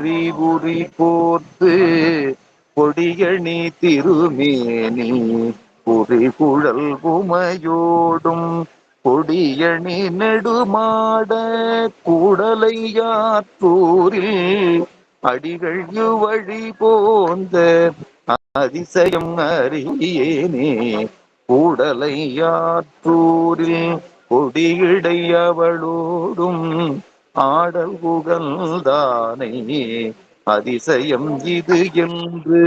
அறிகுறி போர்த்து கொடியணி திருமேனி குறிகுழல் உமையோடும் கொடியணி நெடுமாட கூடலையாற்றூரில் அடிகள் வழி போந்த அதிசயம் அறியேனே. கூடலையாற்றூரில் கொடியிடை அவளோடும் ஆடல் புகழ்ந்தானை அதிசயம் இது என்று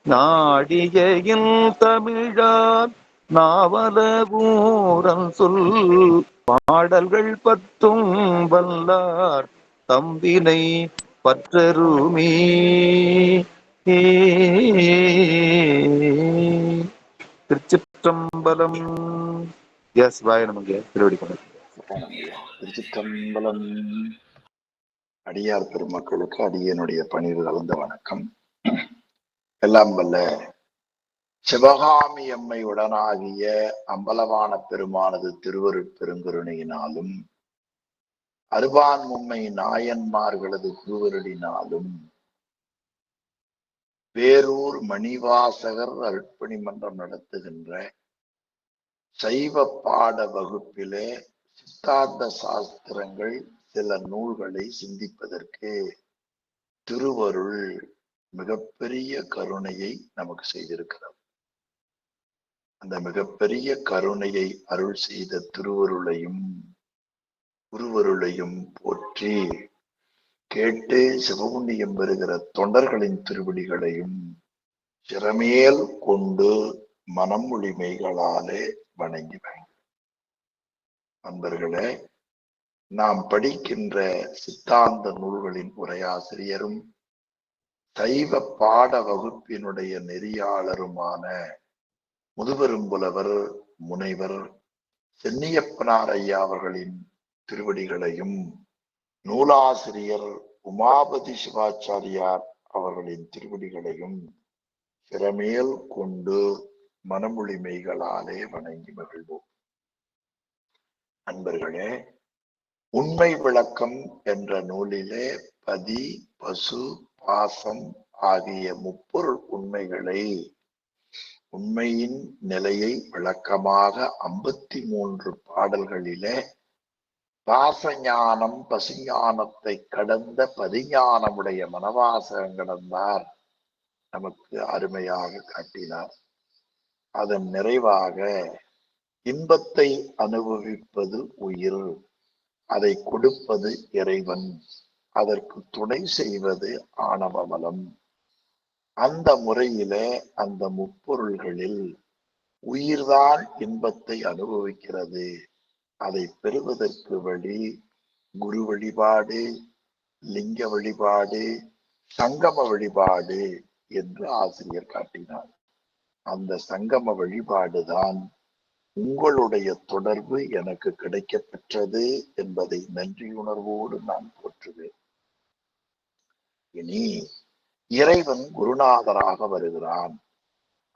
நாடியின் தமிழார் நாவலகூரன் சொல் பாடல்கள் பத்தும் வல்லார் தம்பினை பற்றருமே. திருச்சிற்றம்பலம். எஸ் வாய நமக்கு திருவடி கொண்டு திருச்சிற்றம்பலம். அடியார் பெருமக்களுக்கு அடியனுடைய பணிவு கலந்த வணக்கம். எல்லாம் வல்ல சிவகாமி அம்மை உடனாகிய அம்பலவான பெருமானது திருவருட்பெருங்கருணையினாலும் அருபான் மும்மை நாயன்மார்களது குருவருடினாலும் வேரூர் மணிவாசகர் அருட்பணி மன்றம் நடத்துகின்ற சைவ பாட வகுப்பிலே சித்தாந்த சாஸ்திரங்கள் சில நூல்களை சிந்திப்பதற்கு திருவருள் மிகப்பெரிய கருணையை நமக்கு செய்திருக்கிறது. அந்த மிகப்பெரிய கருணையை அருள் செய்த திருவருளையும் குருவருளையும் போற்றி கேட்டு சிவபுண்ணியம் பெறுகிற தொண்டர்களின் திருவடிகளையும் சிறமேல் கொண்டு மனம் மொழிமைகளாலே வணங்கினேன். நண்பர்களே, நாம் படிக்கின்ற சித்தாந்த நூல்களின் உரையாசிரியரும் சைவ பாட வகுப்பினுடைய நெறியாளருமான முதுபெரும்புலவர் முனைவர் சென்னியப்பனார் ஐயா அவர்களின் திருவடிகளையும் நூலாசிரியர் உமாபதி சிவாச்சாரியார் அவர்களின் திருவடிகளையும் சிறமேல் கொண்டு மனமொழிமைகளாலே வணங்கி மகிழ்வோம். அன்பர்களே, உண்மை விளக்கம் என்ற நூலிலே பதி, பசு, பாசம் ஆகிய முப்பொருள் உண்மைகளை உண்மையின் நிலையை விளக்கமாக 53 பாடல்களிலே பாசஞானம் பசுஞானத்தை கடந்த பதிஞானமுடைய மனவாசகம் கடந்தார் நமக்கு அருமையாக காட்டினார். அதன் நிறைவாக இன்பத்தை அனுபவிப்பது உயிர், அதை கொடுப்பது இறைவன், அதற்கு துணை செய்வது ஆணவமலம். அந்த முறையிலே அந்த முப்பொருள்களில் உயிர்தான் இன்பத்தை அனுபவிக்கிறது. அதை பெறுவதற்கு வழி குரு வழிபாடு, லிங்க வழிபாடு, சங்கம வழிபாடு என்று ஆசிரியர் காட்டினார். அந்த சங்கம வழிபாடுதான் உங்களுடைய தொடர்பு எனக்கு கிடைக்கப் பெற்றது என்பதை நன்றியுணர்வோடு நான் போற்றுவேன். இனி இறைவன் குருநாதராக வருகிறான்.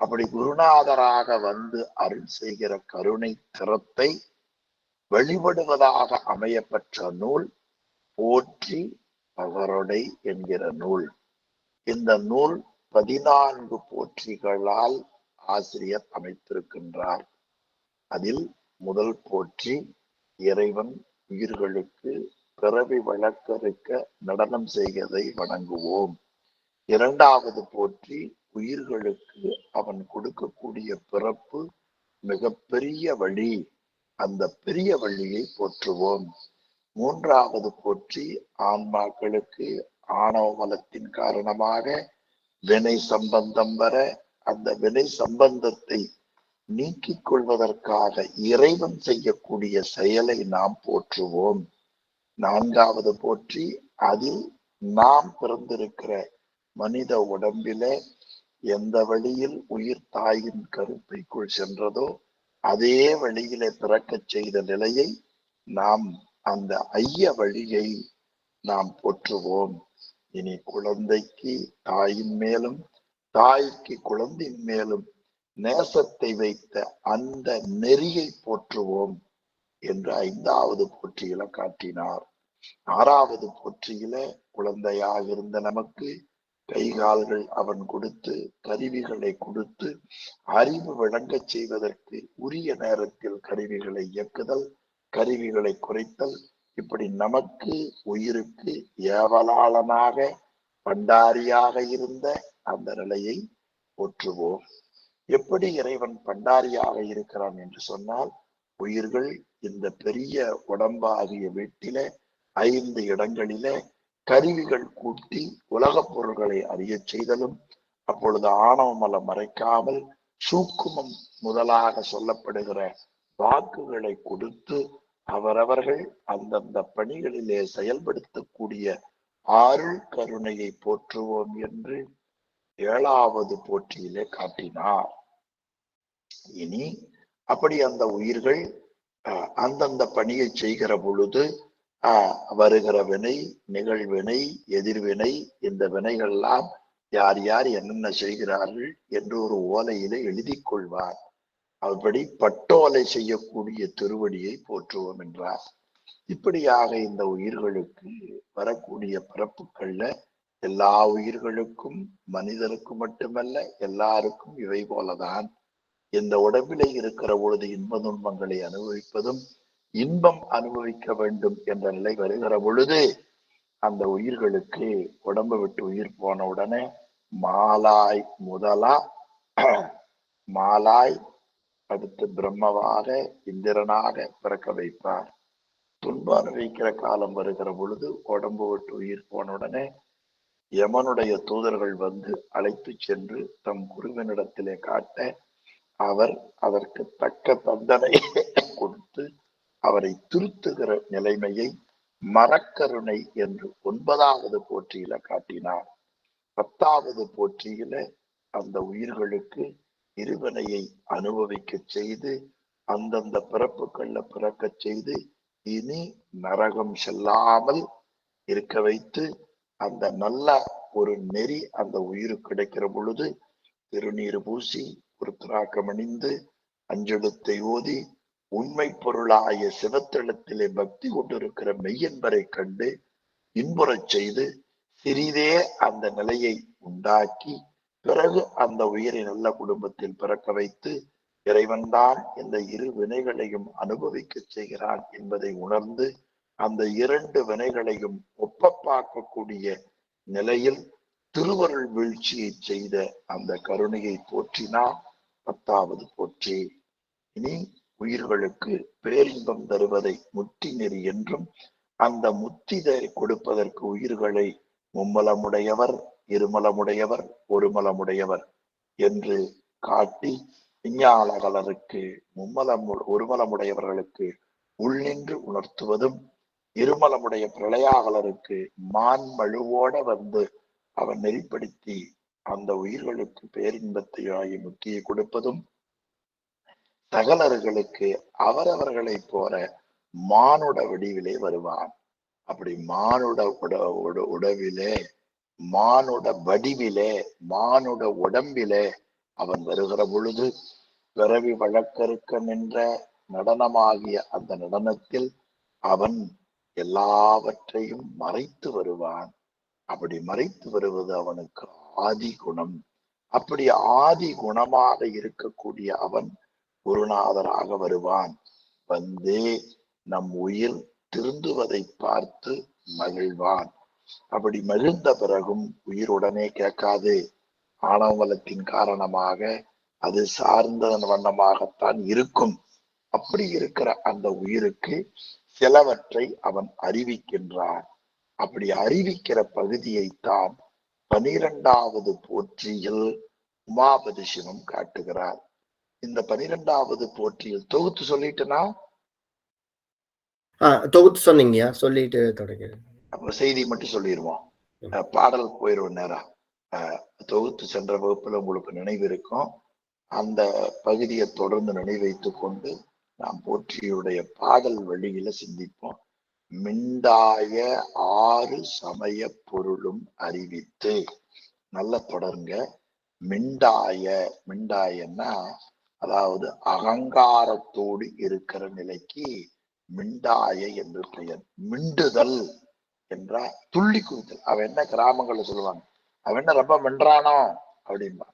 அப்படி குருநாதராக வந்து அருள் செய்கிற கருணை திறத்தை வழிபடுவதாக அமையப்பெற்ற நூல் போற்றி பகரொடை என்கிற நூல். இந்த நூல் 14 போற்றிகளால் ஆசிரியர் அமைத்திருக்கின்றார். அதில் முதல் போற்றி இறைவன் உயிர்களுக்கு பிறவி வழக்கறுக்க நடனம் செய்வதை வணங்குவோம். இரண்டாவது போற்றி உயிர்களுக்கு அவன் கொடுக்கக்கூடிய பிறப்பு மிகப்பெரிய வழி, அந்த பெரிய வழியை போற்றுவோம். மூன்றாவது போற்றி ஆன்மாக்களுக்கு ஆணவ மலத்தின் காரணமாக வினை சம்பந்தம் வர அந்த வினை சம்பந்தத்தை நீக்கிக் கொள்வதற்காக இறைவன் செய்யக்கூடிய செயலை நாம் போற்றுவோம். நான்காவது போற்றி அதில் நாம் பிறந்திருக்கிற மனித உடம்பிலே எந்த வழியில் உயிர் தாயின் கருப்பைக்குள் சென்றதோ அதே வழியிலே பிறக்கச் செய்த நிலையை நாம் அந்த ஐய வழியை நாம் போற்றுவோம். இனி குழந்தைக்கு தாயின் மேலும் தாய்க்கு குழந்தையின் மேலும் நேசத்தை வைத்த அந்த நெறியை போற்றுவோம் என்று 5வது போற்றியில காட்டினார். 6வது போற்றியில குழந்தையாக இருந்த நமக்கு கை கால்கள் அவன் கொடுத்து கருவிகளை கொடுத்து அறிவு விளங்கச் செய்வதற்கு உரிய நேரத்தில் கருவிகளை இயக்குதல், கருவிகளை குறைத்தல், இப்படி நமக்கு உயிருக்கு ஏவலாளனாக பண்டாரியாக இருந்த அந்த நிலையை போற்றுவோம். எப்படி இறைவன் பண்டாரியாக இருக்கிறான் என்று சொன்னால், உயிர்கள் இந்த பெரிய உடம்பாகிய வீட்டில 5 இடங்களிலே கருவிகள் கூட்டி உலகப் பொருள்களை அறிய செய்தலும், அப்பொழுது ஆணவமலம் மறைக்காமல் சூக்குமம் முதலாக சொல்லப்படுகிற வாக்குகளை கொடுத்து அவரவர்கள் அந்தந்த பணிகளிலே செயல்படுத்தக்கூடிய அருள் கருணையை போற்றுவோம் என்று 7வது போற்றியிலே காட்டினார். இனி அப்படி அந்த உயிர்கள் அந்தந்த பணியை செய்கிற பொழுது வருகிற வினை, நிகழ்வினை, எதிர்வினை, இந்த வினைகள்லாம் யார் யார் என்னென்ன செய்கிறார்கள் என்று ஒரு ஓலையிலே எழுதி கொள்வார். அப்படி பட்டோலை செய்யக்கூடிய திருவடியை போற்றுவோம் என்றார். இப்படியாக இந்த உயிர்களுக்கு வரக்கூடிய பிறப்புகள்ல எல்லா உயிர்களுக்கும், மனிதனுக்கு மட்டுமல்ல எல்லாருக்கும் இவை போலதான். இந்த உடம்பிலே இருக்கிற பொழுது இன்ப துன்பங்களை அனுபவிப்பதும், இன்பம் அனுபவிக்க வேண்டும் என்ற நிலை வருகிற பொழுது அந்த உயிர்களுக்கு உடம்பு விட்டு உயிர் போன உடனே மாலாய் முதலா மாலாய் அடுத்து பிரம்மவாக இந்திரனாக பிறக்க வைப்பார். துன்பம் அனுபவிக்கிற காலம் வருகிற பொழுது உடம்பு விட்டு உயிர் போன உடனே யமனுடைய தூதர்கள் வந்து அழைத்து சென்று தம் குருவினிடத்திலே காட்ட அவர் அதற்கு தக்க தண்டனை கொடுத்து அவரை திருத்துகிற நிலைமையை மரக்கருணை என்று 9வது போற்றியில காட்டினார். 10வது போற்றியில அந்த உயிர்களுக்கு இருவினையை அனுபவிக்க செய்து அந்தந்த பிறப்புகள்ல பிறக்க செய்து இனி நரகம் செல்லாமல் இருக்க வைத்து அந்த நல்ல ஒரு நெறி அந்த உயிருக்கு கிடைக்கிற பொழுது திருநீர் பூசி உருத்திராக்கம் அணிந்து அஞ்செழுத்தை ஓதி உண்மை பொருளாய சிவத்தெழுத்திலே பக்தி கொண்டிருக்கிற மெய்யன்பரை கண்டு இன்புறச் செய்து சிறிதே அந்த நிலையை உண்டாக்கி பிறகு அந்த உயிரை நல்ல குடும்பத்தில் பிறக்க வைத்து இறைவன்தான் இந்த இரு வினைகளையும் அனுபவிக்க செய்கிறான் என்பதை உணர்ந்து அந்த 2 வினைகளையும் ஒப்பப்பாக்கக்கூடிய நிலையில் திருவருள் வீழ்ச்சியை செய்த அந்த கருணையை போற்றினார் 10வது போற்றி. இனி உயிர்களுக்கு பேரின்பம் தருவதை முத்தி நெறி என்றும், அந்த முத்திதை கொடுப்பதற்கு உயிர்களை மும்மலமுடையவர், இருமலமுடையவர், ஒருமலமுடையவர் என்று காட்டி விஞ்ஞானகலருக்கு ஒருமலமுடையவர்களுக்கு உள்நின்று உணர்த்துவதும், இருமலமுடைய பிரளயாகலருக்கு மான்மழுவோட வந்து அவன் நெறிப்படுத்தி அந்த உயிர்களுக்கு பேரின்பத்தை ஆகி முத்தியை கொடுப்பதும், சகலர்களுக்கு அவரவர்களை போல மானுட வடிவிலே வருவான். அப்படி மானுட உடவிலே, மானுட வடிவிலே, மானுட உடம்பிலே அவன் வருகிற பொழுது பிறவி வழக்கறுக்க நின்ற நடனமாகிய அந்த நடனத்தில் அவன் எல்லாவற்றையும் மறைத்து வருவான். அப்படி மறைத்து வருவது அவனுக்கு ஆதி குணம். அப்படி ஆதி குணமாக இருக்கக்கூடிய அவன் குருநாதராக வருவான். வந்து நம் உயிர் திருந்துவதை பார்த்து மகிழ்வான். அப்படி மகிழ்ந்த பிறகும் உயிருடனே கேட்காது. ஆணவமலத்தின் காரணமாக அது சார்ந்த வண்ணமாகத்தான் இருக்கும். அப்படி இருக்கிற அந்த உயிருக்கு சிலவற்றை அவன் அறிவிக்கின்றான். அப்படி அறிவிக்கிற பகுதியைத்தான் 12வது போற்றியில் உமாபதி சிவம் காட்டுகிறார். இந்த 12வது போற்றியில் தொகுத்து சொல்லிட்டுனா தொகுத்து சொன்னீங்க, சொல்லிட்டு தொடங்கிறேன். அப்ப செய்தி மட்டும் சொல்லிடுவோம், பாடல் போயிடுவோம் நேரம். தொகுத்து சென்ற வகுப்புல உங்களுக்கு நினைவு இருக்கும். அந்த பகுதியை தொடர்ந்து நினைவைத்துக் கொண்டு நாம் போற்றியுடைய பாடல் வழியில சிந்திப்போம். மிண்டாய 6 சமய பொருளும் அறிவித்து. நல்ல தொடருங்க. மிண்டாயன்னா அதாவது அகங்காரத்தோடு இருக்கிற நிலைக்கு மிண்டாய என்று பெயர். மிண்டுதல் என்றால் துள்ளி குதித்தல். அவன் என்ன கிராமங்கள்ல சொல்லுவாங்க, அவன் என்ன ரொம்ப மின்றானோ அப்படின்பா.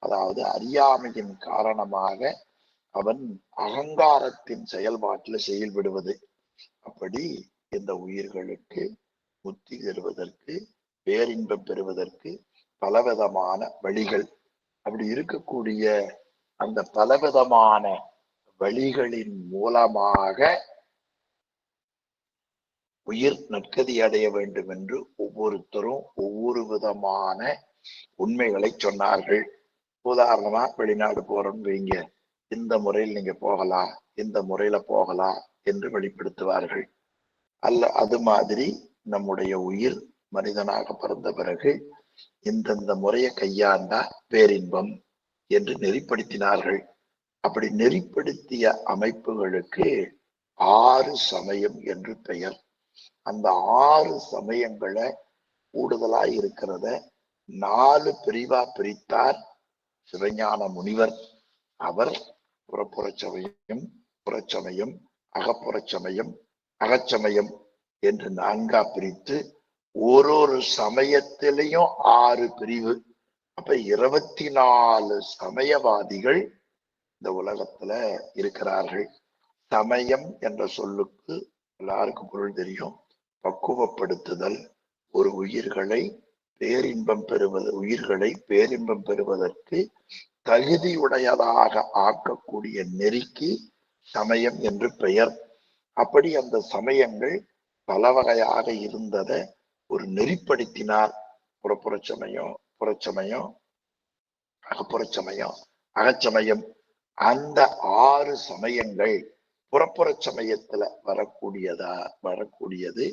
அதாவது அறியாமையின் காரணமாக அவன் அகங்காரத்தின் செயல்பாட்டில் செயல்படுவது. அப்படி இந்த உயிர்களுக்கு புத்தி பெறுவதற்கு, பேரின்பம் பெறுவதற்கு பலவிதமான வழிகள். அப்படி இருக்கக்கூடிய அந்த பலவிதமான வழிகளின் மூலமாக உயிர் நற்கதி அடைய வேண்டும் என்று ஒவ்வொருத்தரும் ஒவ்வொரு விதமான உண்மைகளை சொன்னார்கள். உதாரணமா வெளிநாடு போறோம்னு வைங்க, இந்த முறையில் நீங்க போகலாம், இந்த முறையில போகலாம் என்று வெளிப்படுத்துவார்கள். அது மாதிரி நம்முடைய உயிர் மனிதனாக பிறந்த பிறகு இந்தந்த முறையை கையாண்டா பேரின்பம் என்று நெறிப்படுத்தினார்கள். அப்படி நெறிப்படுத்திய அமைப்புகளுக்கு 6 சமயம் என்று பெயர். அந்த 6 சமயங்களை கூடுதலா இருக்கிறத 4 பிரிவா பிரித்தார் சிவஞான முனிவர். அவர் புறப்புறச்சமயம், புறச்சமயம், அகப்புறச்சமயம், அகச்சமயம் என்று 4ஆ பிரித்து ஒரு சமயத்திலையும் 6 பிரிவு. அப்ப 24 சமயவாதிகள் இந்த உலகத்துல இருக்கிறார்கள். சமயம் என்ற சொல்லுக்கு எல்லாருக்கும் பொருள் தெரியும், பக்குவப்படுத்துதல். ஒரு உயிர்களை பேரின்பம் பெறுவதற்கு தகுதியுடையதாக ஆக்கக்கூடிய நெறிக்கு சமயம் என்று பெயர். அப்படி அந்த சமயங்கள் பல வகையாக இருந்ததை ஒரு நெறிப்படுத்தினார். புறப்புறச்சமயம், புறச்சமயம், அகப்புறச்சமயம், அகச்சமயம். அந்த 6 சமயங்கள் புறப்புறச் சமயத்துல வரக்கூடியது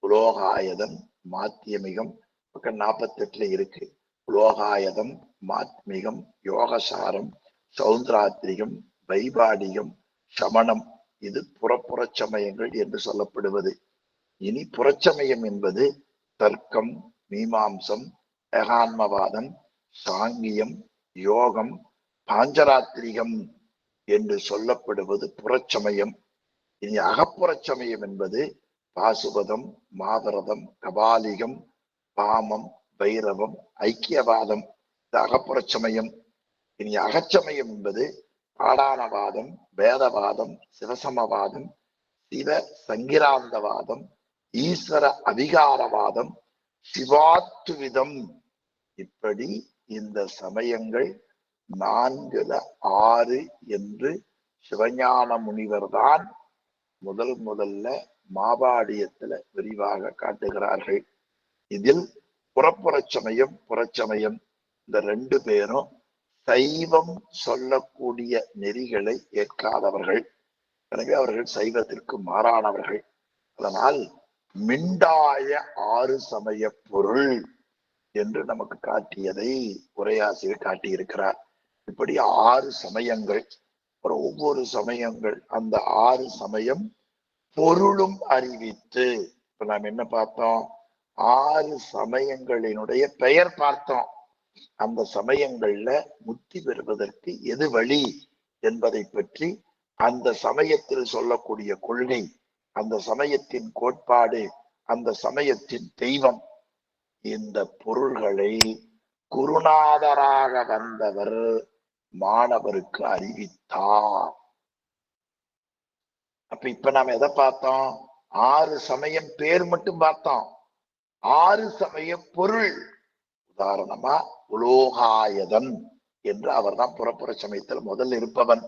உலோகாயதம், மாத்தியமிகம், பக்கம் 48 இருக்கு. உலோகாயதம், மாத்மிகம், யோகசாரம், சௌந்தராத்திரிகம், வைபாடிகம், சமணம். இது புறப்புறச் சமயங்கள் என்று சொல்லப்படுவது. இனி புறச்சமயம் என்பது தர்க்கம், மீமாம்சம், ஏகான்மவாதம், சாங்கியம், யோகம், பாஞ்சராத்திரிகம் என்று சொல்லப்படுவது புறச்சமயம். இனி அகப்புறச்சமயம் என்பது பாசுபதம், மாதரதம், கபாலிகம், பாமம், பைரவம், ஐக்கியவாதம். இது அகப்புறச்சமயம். இனி அகச்சமயம் என்பது பாடானவாதம், வேதவாதம், சிவசமவாதம், சிவ சங்கிராந்தவாதம், ஈஸ்வர அதிகாரவாதம், சிவாத்துவிதம். இப்படி இந்த சமயங்கள் 4ல் 6 என்று சிவஞான முனிவர் தான் முதல்ல மாபாடியத்துல விரிவாக காட்டுகிறார்கள். இதில் புறப்புறச்சமயம், புறச்சமயம் இந்த 2 பேரும் சைவம் சொல்லக்கூடிய நெறிகளை ஏற்காதவர்கள். எனவே அவர்கள் சைவத்திற்கு மாறானவர்கள். அதனால் மிண்டாய 6 சமய பொருள் என்று நமக்கு காட்டியதை உரையாசிரியர் காட்டியிருக்கிறார். இப்படி 6 சமயங்கள், ஒவ்வொரு சமயங்கள், அந்த 6 சமயம் பொருளும் அறிவித்து. இப்ப நாம் என்ன பார்த்தோம்? 6 சமயங்களினுடைய பெயர் பார்த்தோம். அந்த சமயங்கள்ல முக்தி பெறுவதற்கு எது வழி என்பதை பற்றி, அந்த சமயத்தில் சொல்லக்கூடிய கொள்கை, அந்த சமயத்தின் கோட்பாடு, அந்த சமயத்தின் தெய்வம், இந்த பொருள்களை குருநாதராக வந்தவர் மாணவருக்கு அறிவித்தார். அப்ப இப்ப நாம எதை பார்த்தோம்? 6 சமயம் பேர் மட்டும் பார்த்தோம். 6 சமய பொருள். உதாரணமா உலோகாயதன் என்று அவர் தான் புறப்புற சமயத்தில் முதல் இருப்பவன்.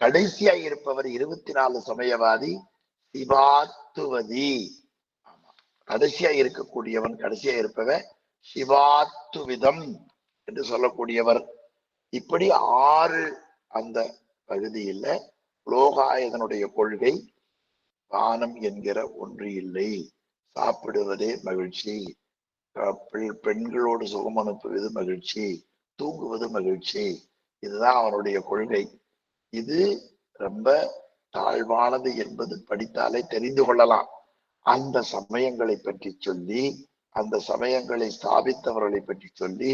கடைசியா இருப்பவர் 24 சமயவாதி சிவாத்துவதி. கடைசியா இருக்கக்கூடியவன், கடைசியா இருப்பவன் சிவாத்துவிதம் என்று சொல்லக்கூடியவர். இப்படி 6 அந்த பகுதியில் உலோகாயதனுடைய கொள்கை, வானம் என்கிற ஒன்று இல்லை, சாப்பிடுவதே மகிழ்ச்சி, பெண்களோடு சுகம் அனுப்புவது மகிழ்ச்சி, தூங்குவது மகிழ்ச்சி. இதுதான் அவனுடைய கொள்கை. இது ரொம்ப தாழ்வானது என்பது படித்தாலே தெரிந்து கொள்ளலாம். அந்த சமயங்களை பற்றி சொல்லி, அந்த சமயங்களை ஸ்தாபித்தவர்களை பற்றி சொல்லி,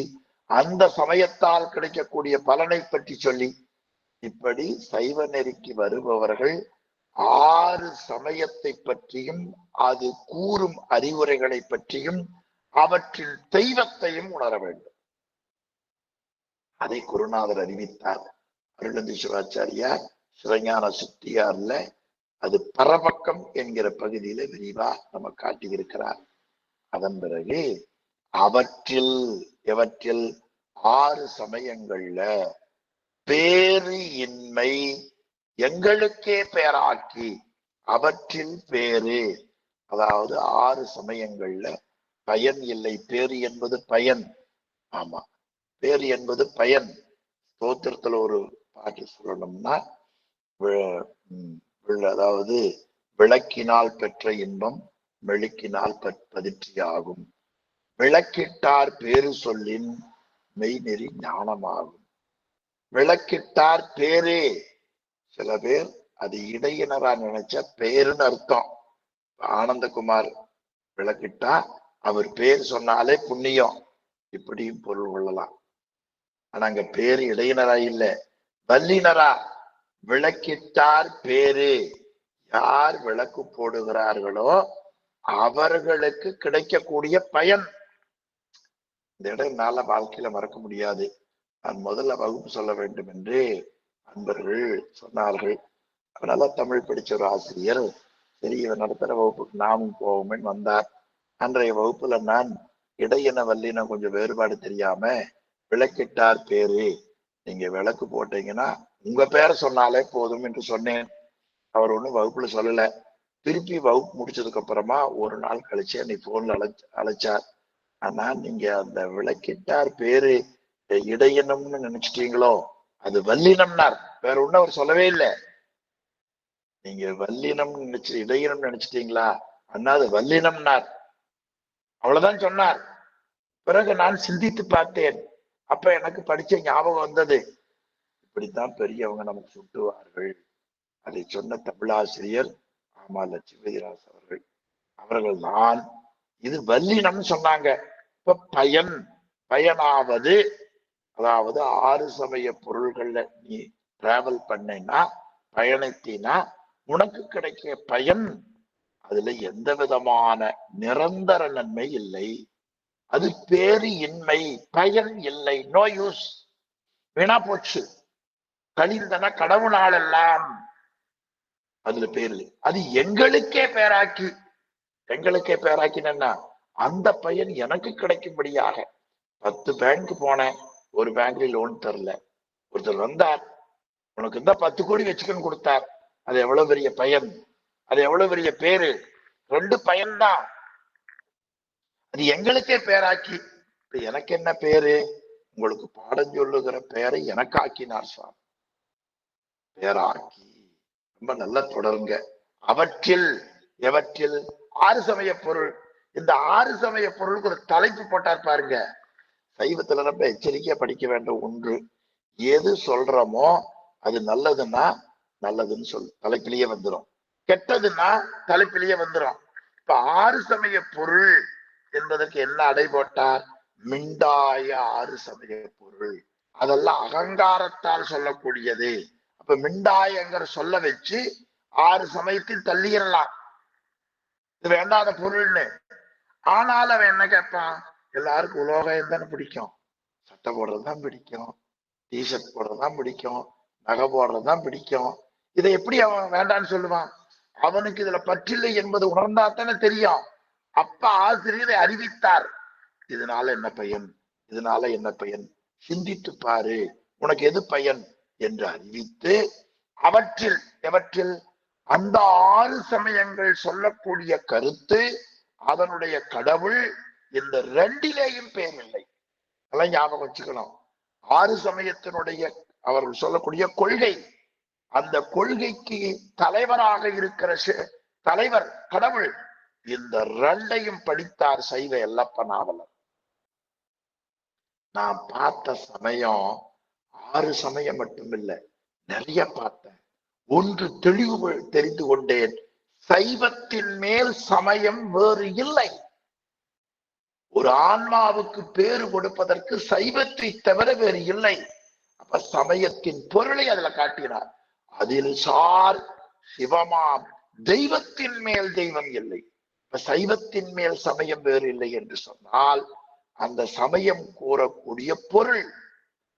அந்த சமயத்தால் கிடைக்கக்கூடிய பலனை பற்றி சொல்லி, இப்படி சைவ நெறிக்கு வருபவர்கள் 6 சமயத்தை பற்றியும் அது கூறும் அறிவுரைகளை பற்றியும் அவற்றின் தெய்வத்தையும் உணர வேண்டும். அதை குருநாதர் அறிவித்தார். அருணந்தி சிவாச்சாரியார் சிவஞான சித்தியார்ல அது பரபக்கம் என்கிற பகுதியில விரிவா நம்ம காட்டியிருக்கிறார். அதன் பிறகு எவற்றில் 6 சமயங்கள்ல பேறு இன்மை எங்களுக்கே பேராக்கி அவற்றில் பேரு, அதாவது 6 சமயங்கள்ல பயன் இல்லை, பேரு என்பது பயன். ஆமா, பேரு என்பது பயன். ஸ்தோத்திரத்துல ஒரு பாட்டு சொல்லணும்னா, அதாவது விளக்கினால் பெற்ற இன்பம் மெழுக்கினால் பதிற்றியாகும், விளக்கிட்டார் பேரு சொல்லின் மெய்நெறி ஞானமாகும். விளக்கிட்டார் பேரே, சில பேர் அது இடையினரா நினைச்ச பேருன்னு அர்த்தம். ஆனந்தகுமார் விளக்கிட்டா அவர் பேர் சொன்னாலே புண்ணியம், இப்படியும் பொருள் கொள்ளலாம். ஆனா அங்க பேரு இடையினரா இல்ல, வல்லினரா. விளக்கிட்டார் பேரு, யார் விளக்கு போடுகிறார்களோ அவர்களுக்கு கிடைக்கக்கூடிய பயன். இந்த இடம் என்னால வாழ்க்கையில மறக்க முடியாது. நான் முதல்ல வகுப்பு சொல்ல வேண்டும் என்று அன்பர்கள் சொன்னார்கள். நல்லா தமிழ் படிச்ச ஒரு ஆசிரியர், சரி இவன் நடத்துற வகுப்புக்கு நாமும் போவோம்னு வந்தார். அன்றைய வகுப்புல நான் இடையின வல்லின கொஞ்சம் வேறுபாடு தெரியாம விளக்கிட்டார் பேரு, நீங்க விளக்கு போட்டீங்கன்னா உங்க பேரை சொன்னாலே போதும் என்று சொன்னேன். அவர் ஒண்ணும் வகுப்புல சொல்லல. திருப்பி வகுப்பு முடிச்சதுக்கு அப்புறமா ஒரு நாள் கழிச்சு என்னை போன்ல அழைச்சார். ஆனா நீங்க அந்த விளக்கிட்டார் பேரு இடையினம்னு நினைச்சிட்டீங்களோ, அது வல்லினம்னார். வேற ஒண்ணு அவர் சொல்லவே இல்லை. நீங்க வல்லினம் நினைச்சு இடையினம் நினைச்சிட்டீங்களா, அண்ணா அது வல்லினம்னார். அவ்வளவுதான் சொன்னார். பிறகு நான் சிந்தித்து பார்த்தேன். அப்ப எனக்கு படிச்ச ஞாபகம் வந்தது. இப்படித்தான் பெரியவங்க நமக்கு சுட்டுவார்கள். அதை சொன்ன தமிழாசிரியர் ஆமா லட்சுமிராஸ் அவர்கள் தான் இது வல்லினம் சொன்னாங்க. இப்ப பயனாவது, அதாவது 6 சமய பொருள்கள்ல நீ டிராவல் பண்ணா, பயணித்தினா உனக்கு கிடைக்க பயன், அதுல எந்த விதமான நிரந்தர நன்மை இல்லை. அது பேரு இன்மை, பயன் இல்லை, நோ யூஸ், வீணா போச்சு, கழிந்தன கடவுளால் எல்லாம், அதுல பேரு. அது எங்களுக்கே பேராக்கினா அந்த பயன் எனக்கு கிடைக்கும்படியாக 10 பேங்க் போனேன், ஒரு பேங்க்ல லோன் தரல. ஒருத்தர் வந்தார், உனக்கு இந்த 10 கோடி வச்சுக்கன்னு கொடுத்தார். அது எவ்வளவு பெரிய பயன், அது எவ்வளவு பெரிய பேரு, 2 பயன்தான். அது எங்களுக்கே பேராக்கி. எனக்கு என்ன பேரு, உங்களுக்கு பாடம் சொல்லுகிற பேரை எனக்கு ஆக்கினார் சுவாமி. பேராக்கி. ரொம்ப நல்லா தொடருங்க. எவற்றில் 6 சமய பொருள். இந்த 6 சமய பொருளுக்கு ஒரு தலைப்பு போட்டார் பாருங்க. சைவத்துல ரொம்ப எச்சரிக்கையா படிக்க வேண்டும். ஒன்று, எது சொல்றோமோ அது நல்லதுன்னா நல்லதுன்னு தலைப்பிலேயே வந்துடும், கெட்டதுன்னா தலைப்பிலேயே வந்துடும். இப்ப 6 சமய பொருள் என்பதற்கு என்ன அடை போட்டார், மிண்டாய 6 சமய பொருள். அதெல்லாம் அகங்காரத்தால் சொல்லக்கூடியது. அப்ப மிண்டாயங்கிற சொல்ல வச்சு 6 சமயத்தில் தள்ளிடலாம், இது வேண்டாத பொருள்னு. ஆனாலும் அவன் என்ன கேட்பான், எல்லாருக்கும் உலோகம் தானே பிடிக்கும், சட்டை போடுறதுதான் பிடிக்கும், டிஷர்ட் போடுறதுதான் பிடிக்கும், நகை போடுறதுதான் பிடிக்கும். இதை எப்படி அவன் வேண்டான்னு சொல்லுவான்? அவனுக்கு இதுல பற்றில்லை என்பது உணர்ந்தாத்தானே தெரியும். அப்ப ஆசிரியரை அறிவித்தார், இதனால என்ன பயன், இதனால என்ன பயன், சிந்தித்து பாரு, உனக்கு எது பயன் என்று அறிவித்து, எவற்றில் அந்த 6 சமயங்கள் சொல்லக்கூடிய கருத்து, அதனுடைய கடவுள் இந்த 2லேயும் பேர் இல்லை. அதெல்லாம் ஞாபகம் வச்சுக்கணும். 6 சமயத்தினுடைய அவர்கள் சொல்லக்கூடிய கொள்கை, அந்த கொள்கைக்கு தலைவராக இருக்கிற தலைவர் கடவுள், இந்த 2ஐயும் படித்தார் சைவ எல்லப்ப நாவலர். நான் பார்த்த சமயம் 6 சமயம் மட்டுமில்லை, நிறைய பார்த்தேன். ஒன்று தெளிவு தெரிந்து கொண்டேன், சைவத்தின் மேல் சமயம் வேறு இல்லை. ஒரு ஆன்மாவுக்கு பேரு கொடுப்பதற்கு சைவத்தை தவிர வேறு இல்லை. அப்ப சமயத்தின் பொருளை அதுல காட்டினார். அதில் சிவமாம் தெய்வத்தின் மேல் தெய்வம் இல்லை. இப்ப சைவத்தின் மேல் சமயம் வேறு இல்லை என்று சொன்னால் அந்த சமயம் கூறக்கூடிய பொருள்,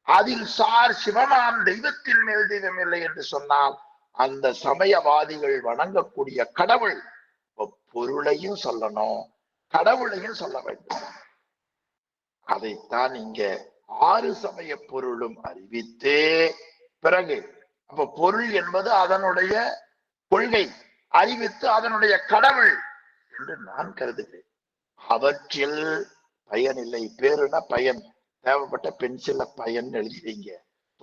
அதில் சார் சிவமாம் தெய்வத்தின் மேல் தெய்வம் இல்லை என்று சொன்னால் அந்த சமயவாதிகள் வணங்கக்கூடிய கடவுள். பொருளையும் சொல்லணும், கடவுளையும் சொல்ல வேண்டும். அதைத்தான் இங்க 6 சமய பொருளும் அறிவித்து பிறகு அப்ப பொருள் என்பது அதனுடைய கொள்கை, அறிவித்து அதனுடைய கடவுள் என்று நான் கருதுகிறேன். அவற்றில் பயன் இல்லை. பேருனா பயன், தேவைப்பட்ட பென்சில்ல பயன் எழுதிவீங்க.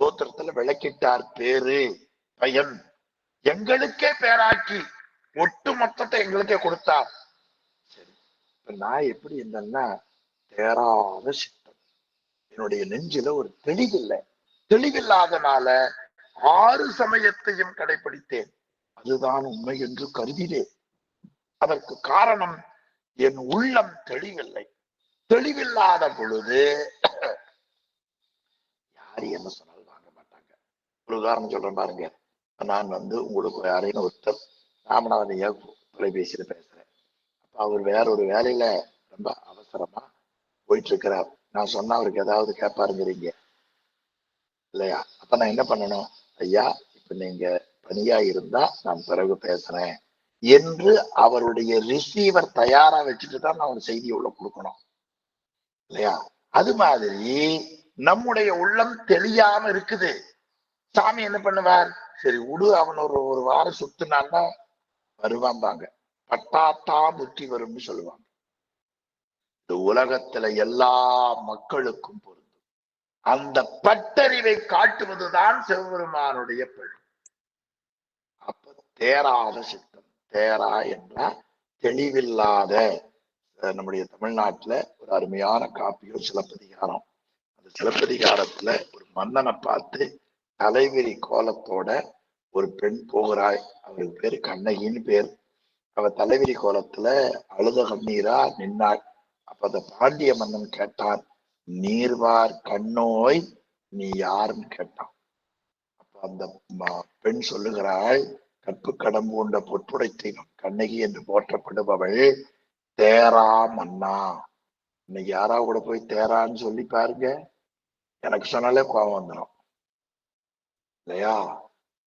தோத்திரத்துல விளக்கிட்டார் பேரு பயன், எங்களுக்கே பேராக்கி ஒட்டு மொத்தத்தை எங்களுக்கே கொடுத்தார். சரி, நான் எப்படி இருந்தேன்னா தேராத சித்தம், என்னுடைய நெஞ்சில ஒரு தெளிவில்லை. தெளிவில்லாதனால 6 சமயத்தையும் கடைபிடித்தேன். அதுதான் உண்மை என்று கருதினேன். அதற்கு காரணம் என் உள்ளம் தெளிவில்லை. தெளிவில்லாத பொழுது யாரு என்ன சொன்னாலும் வாங்க மாட்டாங்க. ஒரு உதாரணம் சொல்றேன் பாருங்க. நான் உங்களுக்கு யாரையும் ஒருத்தர் ராமநாதனையா தொலைபேசியில பேசுறேன். அப்ப அவர் வேற ஒரு வேலையில ரொம்ப அவசரமா போயிட்டு இருக்கிறார். நான் சொன்னா அவருக்கு ஏதாவது கேட்பாருங்கிறீங்க இல்லையா? அப்ப நான் என்ன பண்ணணும்? ஐயா, இப்ப நீங்க பணியா இருந்தா நான் பிறகு பேசுறேன் என்று அவருடைய ரிசீவர் தயாரா வச்சுட்டு தான் நான் ஒரு செய்தியை உள்ள கொடுக்கணும் இல்லையா? அது மாதிரி நம்முடைய உள்ளம் தெளியாம இருக்குது. சாமி என்ன பண்ணுவார்? சரி விடு, அவன் ஒரு வாரம் சுத்துனான்னா வருவாம்பாங்க. பட்டாத்தா புத்தி வரும்னு சொல்லுவாங்க. இந்த உலகத்துல எல்லா மக்களுக்கும் பொருந்தும். அந்த பட்டறிவை காட்டுவதுதான் சிவபெருமானுடைய பணி. அப்ப தேராத சித்தம், தேரா என்றால் தெளிவில்லாத. நம்முடைய தமிழ்நாட்டுல ஒரு அருமையான காப்பியம் சிலப்பதிகாரம். அந்த சிலப்பதிகாரத்துல ஒரு மன்னனை பார்த்து தலைவிரி கோலத்தோட ஒரு பெண் போகிறாய். அவருக்கு பேரு கண்ணகின்னு பேர். அவ தலைவிரி கோலத்துல அழுத கண்ணீரா நின்னாள். அப்ப அந்த பாண்டிய மன்னன் கேட்டான், நீர்வார் கண்ணோய் நீ யாருன்னு கேட்டான். அப்ப அந்த பெண் சொல்லுகிறாள், கற்பு கடம்பு கொண்ட பொற்புடை தெய்வம் கண்ணகி என்று போற்றப்படுபவள் தேரா மன்னா. இன்னைக்கு யாரா கூட போய் தேரான்னு சொல்லி பாருங்க, எனக்கு சொன்னாலே கோபம் வந்துடும் இல்லையா?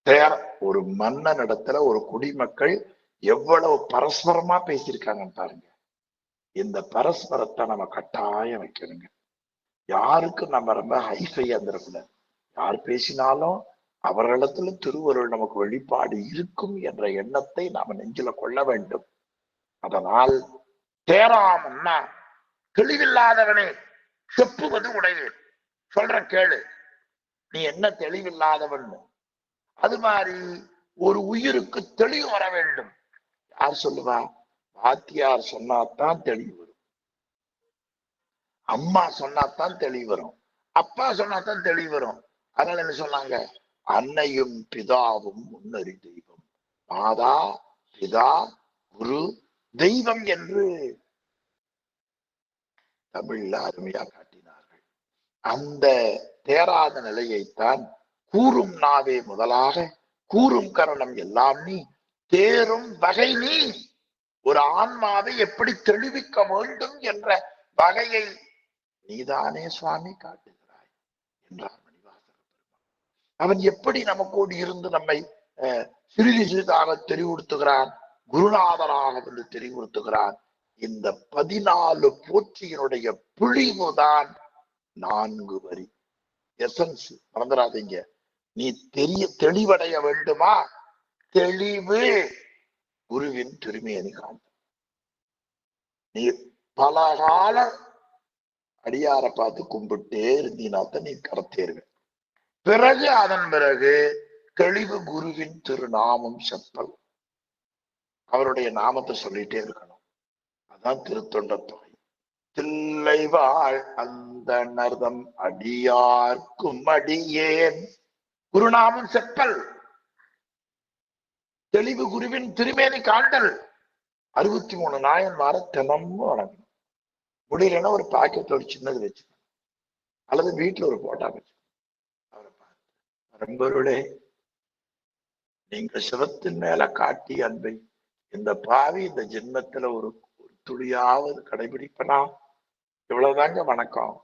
தேர ஒரு மன்னன் இடத்துல ஒரு குடிமக்கள் எவ்வளவு பரஸ்பரமா பேசியிருக்காங்கன்னு பாருங்க. இந்த பரஸ்பரத்தை நம்ம கட்டாயம் வைக்கணுங்க. யாருக்கும் நம்ம ரொம்ப ஹைஃபை வந்துடக்கூடாது. யார் பேசினாலும் அவர்களிடத்துல திருவருள் நமக்கு வெளிப்பாடு இருக்கும் என்ற எண்ணத்தை நாம நெஞ்சில கொள்ள வேண்டும். அதனால் தேராமன்னா தெளிவில்லாதவனே செப்புவது உடையது. சொல்ற கேளு, நீ என்ன தெளிவில்லாதவன். அது மாதிரி ஒரு உயிருக்கு தெளிவு வர வேண்டும். யார் சொல்லுவா? வாத்தியார் சொன்னாத்தான் தெளிவு வரும், அம்மா சொன்னாத்தான் தெளிவு வரும், அப்பா சொன்னாத்தான் தெளிவு வரும். அதனால என்ன சொன்னாங்க? அன்னையும் பிதாவும் முன்னறி தெய்வம், மாதா பிதா குரு தெய்வம் என்று தமிழ்ல அருமையா காட்டினார்கள். அந்த தேராத நிலையைத்தான் கூறும் நாவே முதலாக கூறும் கரணம் எல்லாம் நீ தேரும் வகை நீ. ஒரு ஆன்மாவை எப்படி தெளிவிக்க வேண்டும் என்ற வகையை நீதானே சுவாமி காட்டுகிறாய் என்றார் மணிவாசக பெருமான். அவன் எப்படி நமக்கோடு இருந்து நம்மை சிறிது சிறிதாக தெரிவுறுத்துகிறான், குருநாதனாக வந்து தெரிவுறுத்துகிறான். இந்த 14 போற்றியினுடைய பிழிவுதான் 4 வரி எசன்ஸ். மறந்துடாதீங்க. நீ தெளிவடைய வேண்டுமா? தெளிவு குருவின் திருமேனி காண்ட. நீ பல கால அடியார பார்த்து கும்பிட்டே இருந்தீனாத்த நீ கடத்தேருவ. பிறகு அதன் பிறகு தெளிவு குருவின் திருநாமம் செப்பல். அவருடைய நாமத்தை சொல்லிட்டே இருக்கணும். அதான் திருத்தொண்ட தொகை. தில்லை வாழ் அந்த நர்தம் அடியார்க்கும் அடியேன். குருநாமம் செப்பல், தெளிவு குருவின் திருமேனி காண்டல். 63 நாயன்மார தினமும் வணங்கணும். முடியலன்னா ஒரு பாக்கெட்ல ஒரு சின்னது வச்சுக்கணும், அல்லது வீட்டுல ஒரு போட்டா வச்சுக்கணும். அவரை பார்த்து, பரம்பொருளே நீங்க சிவத்தின் மேல காட்டிய அன்பை இந்த பாவி இந்த ஜென்மத்துல ஒரு துளியாவது கடைபிடிப்பனா? இவ்வளவுதாங்க வணக்கம்.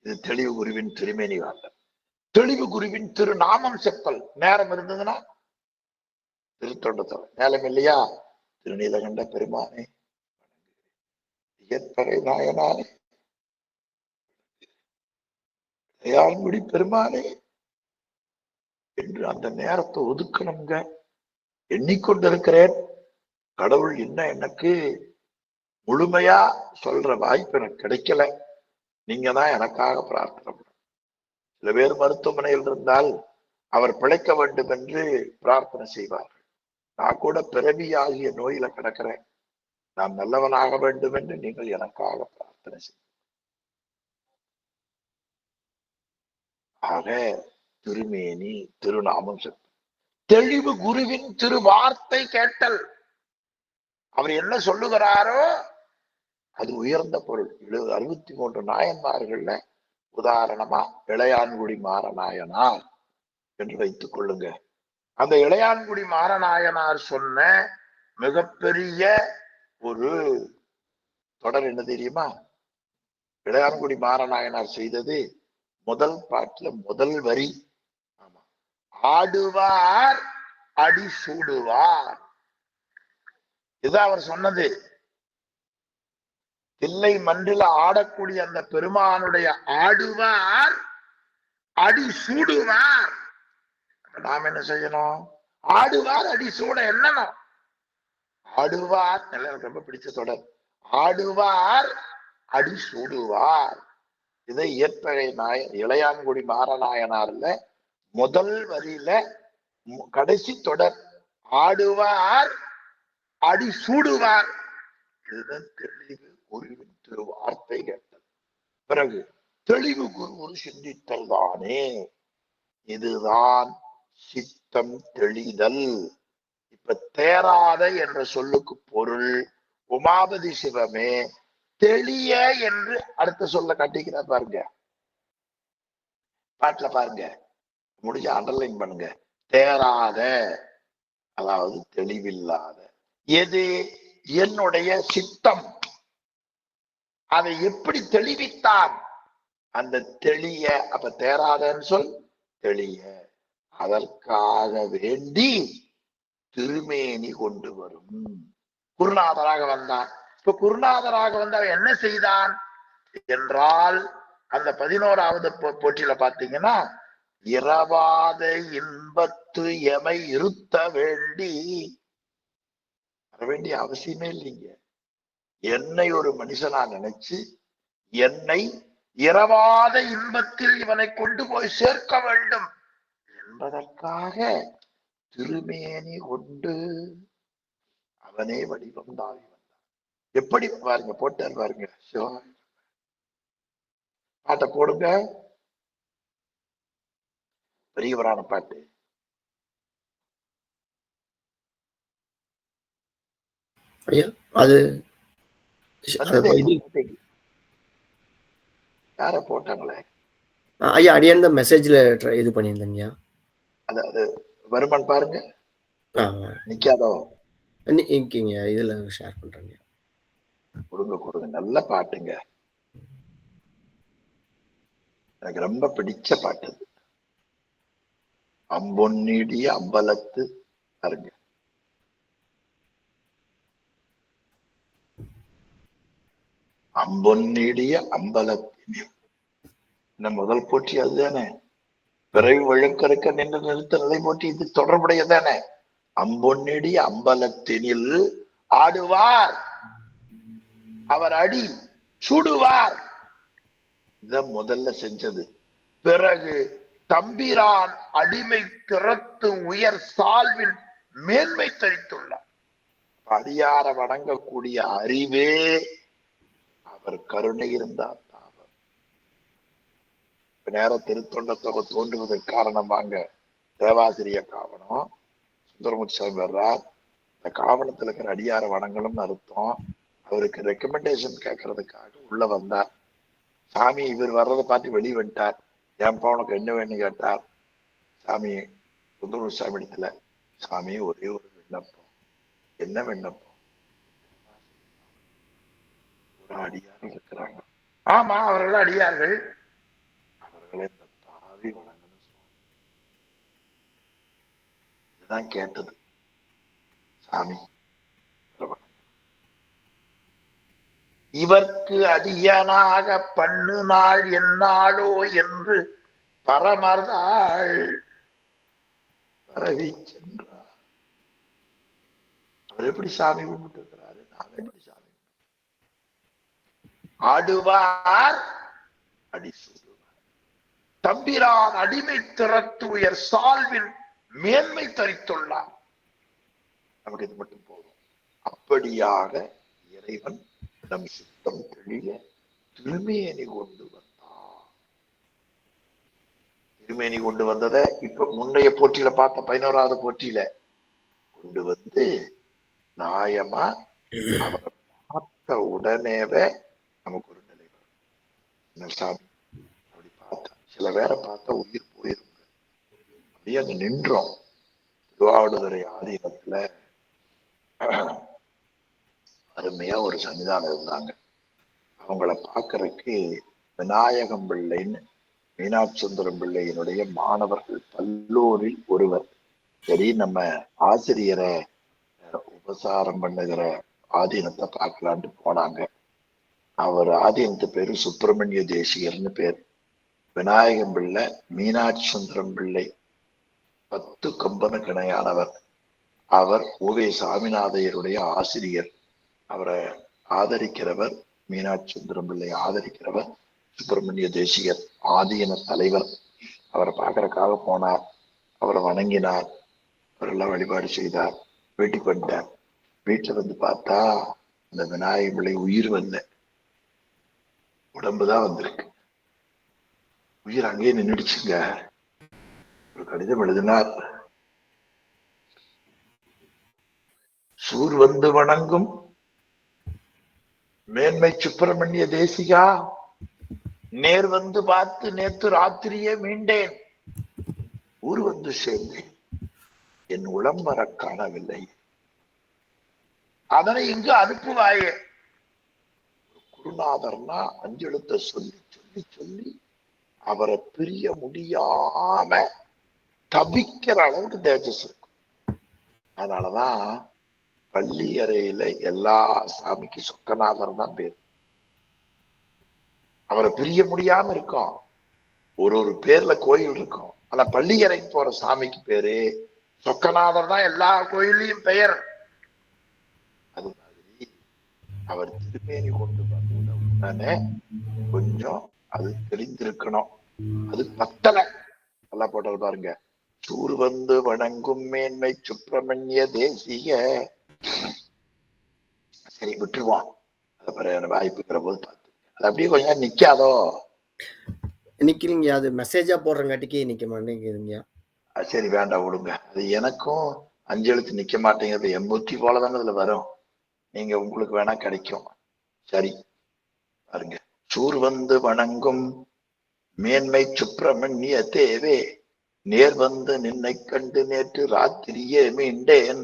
இது தெளிவு குருவின் திருமேனி வார்த்தை. தெளிவு குருவின் திருநாமம் செப்பல். நேரம் இருந்ததுன்னா திருத்தொண்டத்தவர், நேரம் இல்லையா திருநீலகண்ட பெருமானே, இயற்பகை நாயனானே, தயாள்குடி பெருமானே என்று அந்த நேரத்தை ஒதுக்கணுங்க. எண்ணிக்கொண்டிருக்கிறேன். கடவுள் இன்னும் எனக்கு முழுமையா சொல்ற வாய்ப்பு எனக்கு கிடைக்கல. நீங்க தான் எனக்காக பிரார்த்தனை பண்ணணும். சில பேர் மருத்துவமனையில் இருந்தால் அவர் பிழைக்க வேண்டும் என்று பிரார்த்தனை செய்வார்கள். நான் கூட பிறவி ஆகிய நோயில கிடக்கிறேன். நான் நல்லவனாக வேண்டும் என்று நீங்கள் எனக்காக பிரார்த்தனை செய்ய. ஆக திருமேனி திருநாமம் தெளிவு குருவின் திரு வார்த்தை கேட்டல். அவர் என்ன சொல்லுகிறாரோ அது உயர்ந்த பொருள். 63 நாயன்மார்கள்ல உதாரணமா இளையான்குடி மாறநாயனார் என்று வைத்துக் கொள்ளுங்க. அந்த இளையான்குடி மாறநாயனார் சொன்ன மிகப்பெரிய ஒரு தொடர் என்ன தெரியுமா? இளையான்குடி மாறநாயனார் செய்தது முதல் பாட்டுல முதல் வரி. ஆமா, ஆடுவார் அடி சூடுவார். இதுதான் அவர் சொன்னது. தில்லை மன்றில ஆடக்கூடிய அந்த பெருமானுடைய ஆடுவார் அடி சூடுவார். நாம் என்ன செய்யணும்? ஆடுவார் அடி சூட என்னணும்? ஆடுவார், எனக்கு ரொம்ப பிடிச்ச தொடர். ஆடுவார் அடி சூடுவார். இதை இயற்பகை இளையான்குடி மாறநாயனார்ல முதல் வரியில கடைசி தொடர். ஆடுவார் அடி சூடுவார். இதுதான் தெளிவு குருவின் திரு வார்த்தை கேட்டல். பிறகு தெளிவு குரு சிந்தித்தல் தானே. இதுதான் சித்தம் தெளிதல். இப்ப தேராத என்ற சொல்லுக்கு பொருள் உமாபதி சிவமே தெளிய என்று அடுத்த சொல்ல கட்டிக்கிற பாருங்க. பாட்டுல பாருங்க, முடிஞ்ச அண்டர்லைன் பண்ணுங்க. தேராத, அதாவது தெளிவில்லாத. எது? என்னுடைய சித்தம். அதை எப்படி தெளிவித்தான்? அந்த தெளிய. அப்ப தேராதன்னு சொல் தெளிய. அதற்காக வேண்டி திருமேனி கொண்டு வரும். குருநாதராக வந்தான். இப்ப குருநாதராக வந்தவன் என்ன செய்தான் என்றால், அந்த 11வது போற்றியில பாத்தீங்கன்னா, இரவாத இன்பத்து எமை இருத்த வேண்டி. வர வேண்டிய அவசியமே இல்லைங்க. என்னை ஒரு மனுஷனா நினைச்சு என்னை இரவாத இன்பத்தில் இவனை கொண்டு போய் சேர்க்க வேண்டும் என்பதற்காக திருமேனி கொண்டு அவனே வடிவம் தாவி வந்தான். எப்படி பாருங்க, போட்டார் பாருங்க. பாட்டை போடுங்க, பெரியவரான பாட்டு. அது யார போட்டாங்களே ஐயா, அடியன் தான் மெசேஜ்ல இது பண்ணியிருந்தேங்கய்யா. அது வருமான் பாருங்க. நிக்காதோ இங்கீங்க, இதுல ஷேர் பண்றேங்க. கொடுங்க, நல்ல பாட்டுங்க. எனக்கு ரொம்ப பிடிச்ச பாட்டு. அம்பொன்னிடிய அம்பலத்து பாருங்க. அம்பொன்னிடிய அம்பலத்தின் இந்த முதல் போற்றி அதுதானே. விரைவு வழக்கறுக்க நின்று நிறுத்த நிலை போற்றி இது தொடர்புடையதானே. அம்பொன்னிடிய அம்பலத்தினில் ஆடுவார் அவர் அடி சூடுவார். இத முதல்ல செஞ்சது. பிறகு தம்பிரான் அடிமை திறத்து உயர் சால்வின் மேன்மை தரித்துள்ளார். அடியார வணங்கக்கூடிய அறிவே அவர் கருணை இருந்தார். நேர திருத்தொண்டத்தொகை தோன்றுவதற்கு காரணமாங்க தேவாசிரிய காவணம். சுந்தரமூர்த்தி சாமி வர்றார். இந்த காவணத்துல இருக்கிற அடியார வணங்கணும்னு அர்த்தம். அவருக்கு ரெக்கமெண்டேஷன் கேட்கறதுக்காக உள்ள வந்தார். சாமி இவர் வர்றதை பார்த்து வெளியே வந்துட்டார். ஏன்பா உனக்கு என்ன வேணும்னு கேட்டார். சாமி சுந்தரமூர்த்தி சாமி இடத்துல, சாமி ஒரே ஒரு விண்ணப்பம். என்ன விண்ணப்பம்? ஒரு அடியார் இருக்கிறாங்க. ஆமா, அவர்கள் அடியார்கள். அவர்களை இந்த பாவி வணங்கணும். இதுதான் கேட்டது. சாமி இவர்க்கு அடியனாக பண்ணு நாள் என்னாளோ என்று பரமர்தாள் பரவி சென்றார். அவர் எப்படி சாமி கும்பிட்டு இருக்கிறாரு, நான் எப்படி சாமி ஆடுவார் அடி சொல்லுவார். தம்பிரான் அடிமை திறத்து உயர் சால்வின் மேன்மை தரித்துள்ளார். நமக்கு இது மட்டும் போதும். அப்படியாக இறைவன் நம் சித்தம் தெளிய திருமேனி கொண்டு வந்தார். திருமேனி கொண்டு வந்ததை இப்ப முன்னைய போட்டியில பார்த்த 11வது போட்டியில கொண்டு வந்து நியாயமா அவரை பார்த்த உடனேவே நமக்கு ஒரு நிலை வரும். சாமி அப்படி பார்த்தா, சில பேரை பார்த்தா உயிர் போயிருங்க, அப்படியே அங்க நின்றோம். திருவாவடுதுறை ஆதீனத்துல அருமையா ஒரு சன்னிதானம் இருந்தாங்க. அவங்கள பார்க்கறதுக்கு விநாயகம் பிள்ளைன்னு மீனாட்சி சுந்தரம் பிள்ளையினுடைய மாணவர்கள் பல்லோரில் ஒருவர். சரி, நம்ம ஆசிரியரை உபசாரம் பண்ணுகிற ஆதீனத்தை பார்க்கலான்ட்டு போனாங்க. அவர் ஆதீனத்து பேரு சுப்பிரமணிய தேசிகர்னு பேர். விநாயகம் பிள்ளை மீனாட்சி சுந்தரம் பிள்ளை 10 கம்பனு கிணையானவர். அவர் ஓவே சாமிநாதையருடைய ஆசிரியர். அவரை ஆதரிக்கிறவர் மீனாட்சி சுந்தரம் பிள்ளை, ஆதரிக்கிறவர் சுப்பிரமணிய தேசிகர், ஆதீன தலைவர். அவரை பார்க்கறதுக்காக போனார். அவரை வணங்கினார். அவரெல்லாம் வழிபாடு செய்தார். வீட்டுக்கு வந்தார். வீட்டுல வந்து பார்த்தா அந்த விநாயக பிள்ளை உயிர் வரல, உடம்புதான் வந்திருக்கு. உயிர் அங்கேயே நின்றுடுச்சுங்க. ஒரு கடிதம் எழுதினார். சூர் வந்து வணங்கும் மேன்மை சுப்பிரமணிய தேசிகா, நேர் வந்து பார்த்து நேத்து ராத்திரியே மீண்டேன். ஊர் வந்து சேர்ந்தேன். என் உளம் வர காணவில்லை. அதனை இங்கு அனுப்புவாயே. குருநாதர்னா 5 எழுத்த சொல்லி சொல்லி சொல்லி அவரை பிரிய முடியாம தவிக்கிற அளவுக்கு தேஜஸ் இருக்கும். அதனாலதான் பள்ளி அறையில எல்லா சாமிக்கு சொக்கநாதர் தான் பேர். அவரை பிரிய முடியாம இருக்கும். ஒரு பேர்ல கோயில் இருக்கும். ஆனா பள்ளி அறைக்கு போற சாமிக்கு பேரு சொக்கநாதர் தான் எல்லா கோயிலையும் பெயர். அது மாதிரி அவர் திருமேனி கொண்டு வந்த உடனே கொஞ்சம் அது தெரிந்திருக்கணும். அது பத்தலை. நல்லா போட்டது பாருங்க. சூர் வந்து வணங்கும் மேன்மை சுப்பிரமணிய தேசிக. சரி, விட்டுருவான். அதை பிறகு வாய்ப்புக்கிற போது பார்த்து அது அப்படியே கொஞ்சம் நிக்காதோ. நிக்கலீங்க, அது மெசேஜா போடுறங்காட்டிக்கு நிக்க மாட்டேங்குதுங்க. சரி, வேண்டாம், விடுங்க. அது எனக்கும் 5 எழுத்து நிக்க மாட்டேங்கிறது. எம்பூத்தி போலதானே இதுல வரும். நீங்க உங்களுக்கு வேணா கிடைக்கும். சரி பாருங்க. சூர் வந்து வணங்கும் மேன்மை சுப்பிரமணிய தேவே, நேர் வந்து நின்னை கண்டு நேற்று ராத்திரியே மீண்டேன்.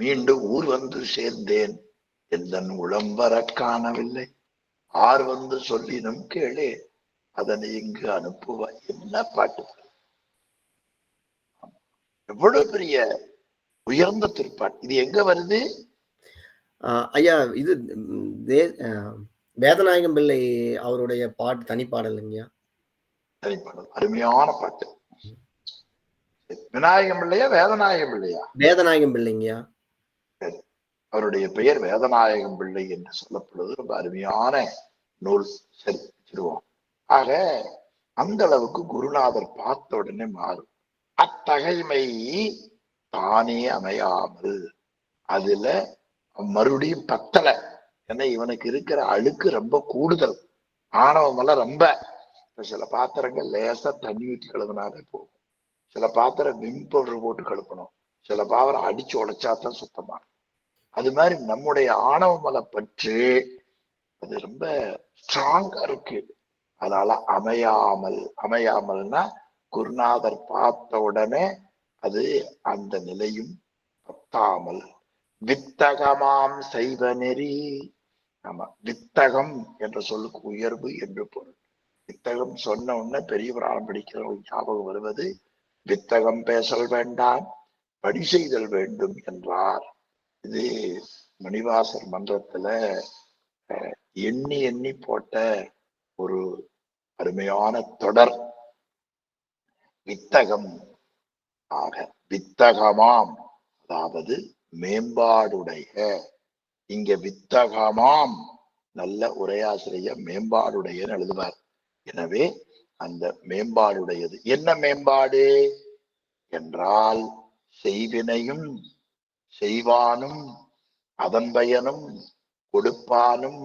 மீண்டும் ஊர் வந்து சேர்ந்தேன். எந்தன் உளம் வர காணவில்லை. ஆர் வந்து சொல்லினும் கேளே, அதனை இங்கு அனுப்புவாய். என்ன பாட்டு! எவ்வளவு பெரிய உயர்ந்த திருப்பாட்டு! இது எங்க வருது ஐயா? இது வேதநாயகம் பிள்ளை அவருடைய பாட்டு, தனிப்பாடலுங்கய்யா. தனிப்பாடல், அருமையான பாட்டு. விநாயகம் பிள்ளையா வேதநாயகம் பிள்ளையா? வேதநாயகம் பிள்ளைங்கய்யா. அவருடைய பெயர் வேதநாயகம் பிள்ளை என்று சொல்லப்படுவது ரொம்ப அருமையான நூல். சரி, வச்சிருவோம். ஆக அந்த அளவுக்கு குருநாதர் பார்த்த உடனே மாறும். அத்தகைமை தானே அமையாமல் அதுல மறுபடியும் பத்தலை. ஏன்னா இவனுக்கு இருக்கிற அழுக்கு ரொம்ப கூடுதல், ஆணவம் எல்லாம் ரொம்ப. இப்ப சில பாத்திரங்கள் லேசா தண்ணி ஊற்றி கழுவினாலே போகும். சில பாத்திரம் விம் பவுடர் போட்டு கழுப்பணும். சில பாத்திரம் அடிச்சு உடைச்சாதான் சுத்தமா. அது மாதிரி நம்முடைய ஆணவ மலை பற்று அது ரொம்ப ஸ்ட்ராங்கா இருக்கு. அதனால அமையாமல்னா குருநாதர் பார்த்த உடனே அது அந்த நிலையும் பத்தாமல் வித்தகமாம் செய்வ நெறி. ஆமா, வித்தகம் என்ற சொல்லுக்கு உயர்வு என்று பொருள். வித்தகம் சொன்ன உடனே பெரிய புராணம் படிக்கிறவங்க ஞாபகம் வருவது வித்தகம் பேசல் வேண்டாம், படி செய்தல் வேண்டும் என்றார். இது மணிவாசர் மன்றத்துல எண்ணி எண்ணி போட்ட ஒரு அருமையான தொடர். வித்தகம் ஆக வித்தகமாம், அதாவது மேம்பாடுடைய. இங்க வித்தகமாம் நல்ல உரையாசிரியர் மேம்பாடுடைய எழுதுவார். எனவே அந்த மேம்பாடுடையது என்ன மேம்பாடு என்றால் செய்வினையும் செய்வானும் அதன் பயனும் கொடுப்பானும்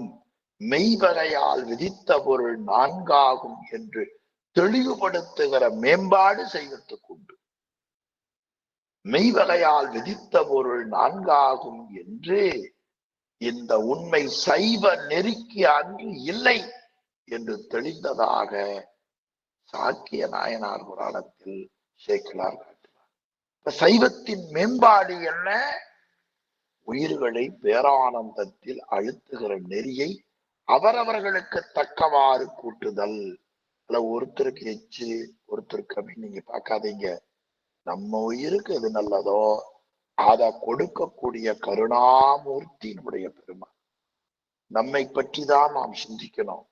மெய்வகையால் விதித்த பொருள் நான்காகும் என்று தெளிவுபடுத்துகிற மேம்பாடு செய்வதற்குண்டு. மெய்வகையால் விதித்த பொருள் நான்காகும் என்று இந்த உண்மை சைவ நெறிக்கு அன்று இல்லை என்று தெளிந்ததாக சாக்கிய நாயனார் புராணத்தில் சேக்கிழார் காட்டுவார். சைவத்தின் மேம்பாடு என்ன? உயிர்களை பேரானந்தத்தில் அழுத்துகிற நெறியை அவரவர்களுக்கு தக்கவாறு கூட்டுதல். அல்ல ஒருத்தருக்கு எச்சு ஒருத்தருக்கு அப்படின்னு நீங்க பார்க்காதீங்க. நம்ம உயிருக்கு எது நல்லதோ அதை கொடுக்கக்கூடிய கருணாமூர்த்தி நம்முடைய பெருமான். நம்மை பற்றி தான் நாம் சிந்திக்கணும்.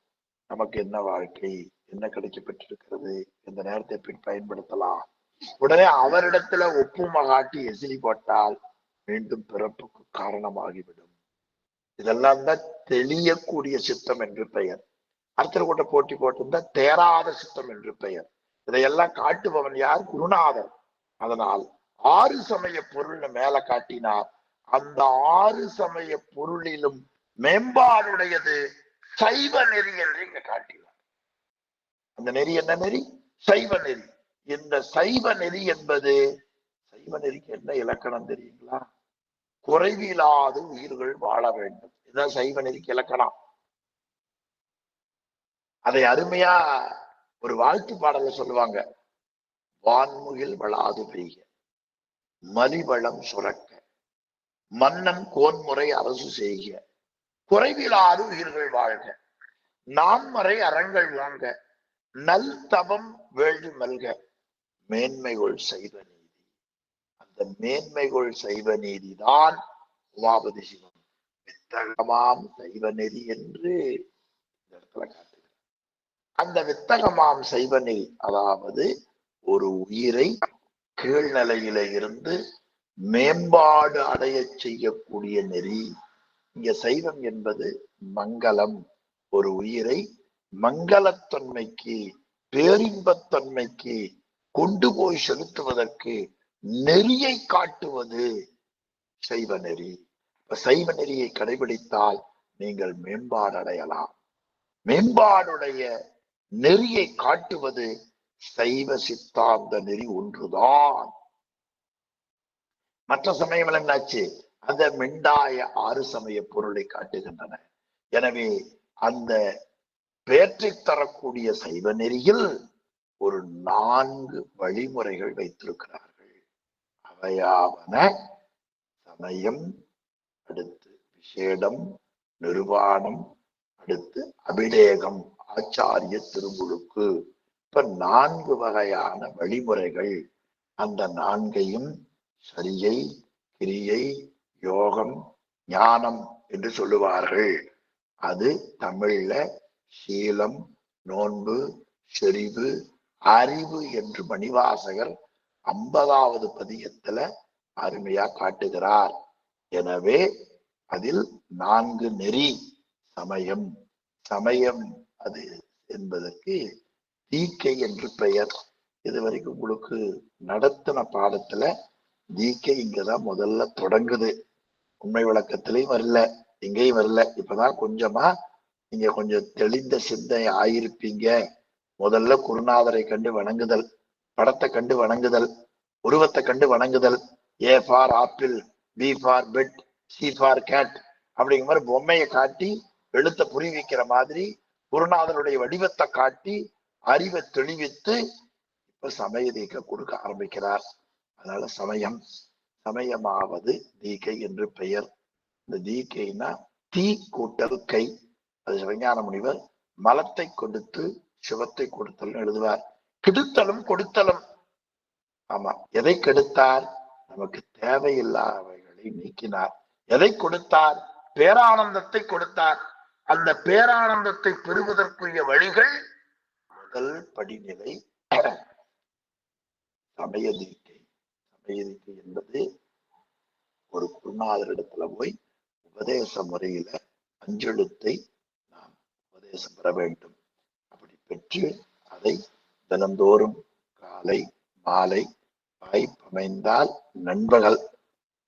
நமக்கு என்ன வாழ்க்கை, என்ன கிடைக்கப்பட்டிருக்கிறது, இந்த நேரத்தை எப்படி பயன்படுத்தலாம். உடனே அவரிடத்துல ஒப்புமை காட்டி எசிலி போட்டால் மீண்டும் பிறப்புக்கு காரணமாகிவிடும். இதெல்லாம் தான் தெளியக்கூடிய சித்தம் என்று பெயர். அர்த்தர் கூட போட்டி போட்டிருந்தா தேராத சித்தம் என்று பெயர். இதையெல்லாம் காட்டுபவன் யார்? குருநாதர். அதனால் 6 சமய பொருள்னு மேல காட்டினார். அந்த 6 சமய பொருளிலும் மேம்பாடுடையது சைவ நெறி என்று இங்க காட்டினார். அந்த நெறி என்ன நெறி? சைவ நெறி. இந்த சைவ நெறி என்பது, சைவ நெறிக்கு என்ன இலக்கணம் தெரியுங்களா? குறைவில்லாது உயிர்கள் வாழ வேண்டும். இதுதான் சைவ நெறிக்கு இலக்கணம். அதை அருமையா ஒரு வாழ்த்து பாடல சொல்லுவாங்க. வான்முகில் வளாது பெய்க, மலிவளம் சுரக்க, மன்னன் கோன்முறை அரசு செய்க, குறைவிலாது உயிர்கள் வாழ்க, நான்மறை அறங்கள் வாங்க, நல் தவம் வேள்வி மல்க, மேன்மைகொள் சைவ நீதி. அந்த மேன்மைகொள் சைவ நீதிதான் உமாபதி சிவம் வித்தகமாம் சைவ நெறி என்று இந்த இடத்துல காட்டுகிறார். அந்த வித்தகமாம் சைவ நெறி, அதாவது ஒரு உயிரை கீழ்நிலையில இருந்து மேம்பாடு அடைய செய்யக்கூடிய நெறி. இங்க சைவம் என்பது மங்களம். ஒரு உயிரை மங்களத்தன்மைக்கு, பேரின்பத்தன்மைக்கு கொண்டு போய் செலுத்துவதற்கு நெறியை காட்டுவது சைவ நெறி. சைவ நெறியை கடைபிடித்தால் நீங்கள் மேம்பாடு அடையலாம். மேம்பாடுடைய நெறியை காட்டுவது சைவ சித்தாந்த நெறி ஒன்றுதான். மற்ற சமயம் என்னாச்சு? அந்த மிண்டாய 6 சமய பொருளை காட்டுகின்றன. எனவே அந்த பேற்றை தரக்கூடிய சைவ நெறியில் ஒரு 4 வழிமுறைகள் வைத்திருக்கிறார்கள். அவையாவன சமயம், அடுத்து விசேடம், நிருவாணம், அடுத்து அபிடேகம், ஆச்சாரிய திருமுழுக்கு. இப்ப 4 வகையான வழிமுறைகள். அந்த 4ஐயும் சரியை, கிரியை, யோகம், ஞானம் என்று சொல்லுவார்கள். அது தமிழ்ல சீலம், நோன்பு, செறிவு, அறிவு என்று மணிவாசகர் 50வது பதிகத்துல அருமையா காட்டுகிறார். எனவே அதில் 4 நெறி. சமயம், சமயம் அது என்பதற்கு தீக்கை என்று பெயர். இதுவரைக்கும் உங்களுக்கு நடத்தின பாடத்துல தீக்கை இங்கதான் முதல்ல தொடங்குது. உண்மை விளக்கத்திலையும் வரல, எங்கேயும் வரல. இப்பதான் கொஞ்சமா நீங்க கொஞ்சம் தெளிந்த சிந்தை ஆயிருப்பீங்க. முதல்ல குருநாதரை கண்டு வணங்குதல், படத்தை கண்டு வணங்குதல், உருவத்தை கண்டு வணங்குதல். A for apple, B for bed, C for cat அப்படிங்கிற மாதிரி பொம்மையை காட்டி எழுத்த புரிவிக்கிற மாதிரி குருநாதனுடைய வடிவத்தை காட்டி அறிவை தெளிவித்து இப்ப சமய தீக்கை கொடுக்க ஆரம்பிக்கிறார். அதனால சமயமாவது தீக்கை என்று பெயர். இந்த தீக்கைனா தீ கூட்டல் கை. அது சிவஞான முனிவர் மலத்தை கொடுத்து சிவத்தை கொடுத்தல் எழுதுவார். கெடுத்தலும் கொடுத்தலும். ஆமா, எதை கெடுத்தார்? நமக்கு தேவையில்லாதவைகளை நீக்கினார். எதை கொடுத்தார்? பேரானந்தத்தை கொடுத்தார். அந்த பேரானந்தத்தை பெறுவதற்குரிய வழிகள் முதல் படிநிலை சமய தீக்கை. சமய தீக்கை என்பது ஒரு குருநாதரிடத்துல போய் உபதேச முறையில அஞ்செழுத்தை நாம் உபதேசம் பெற வேண்டும். அப்படி பெற்று அதை தினந்தோறும் காலை மாலை வாய்ப்பமைந்தால் நண்பகல்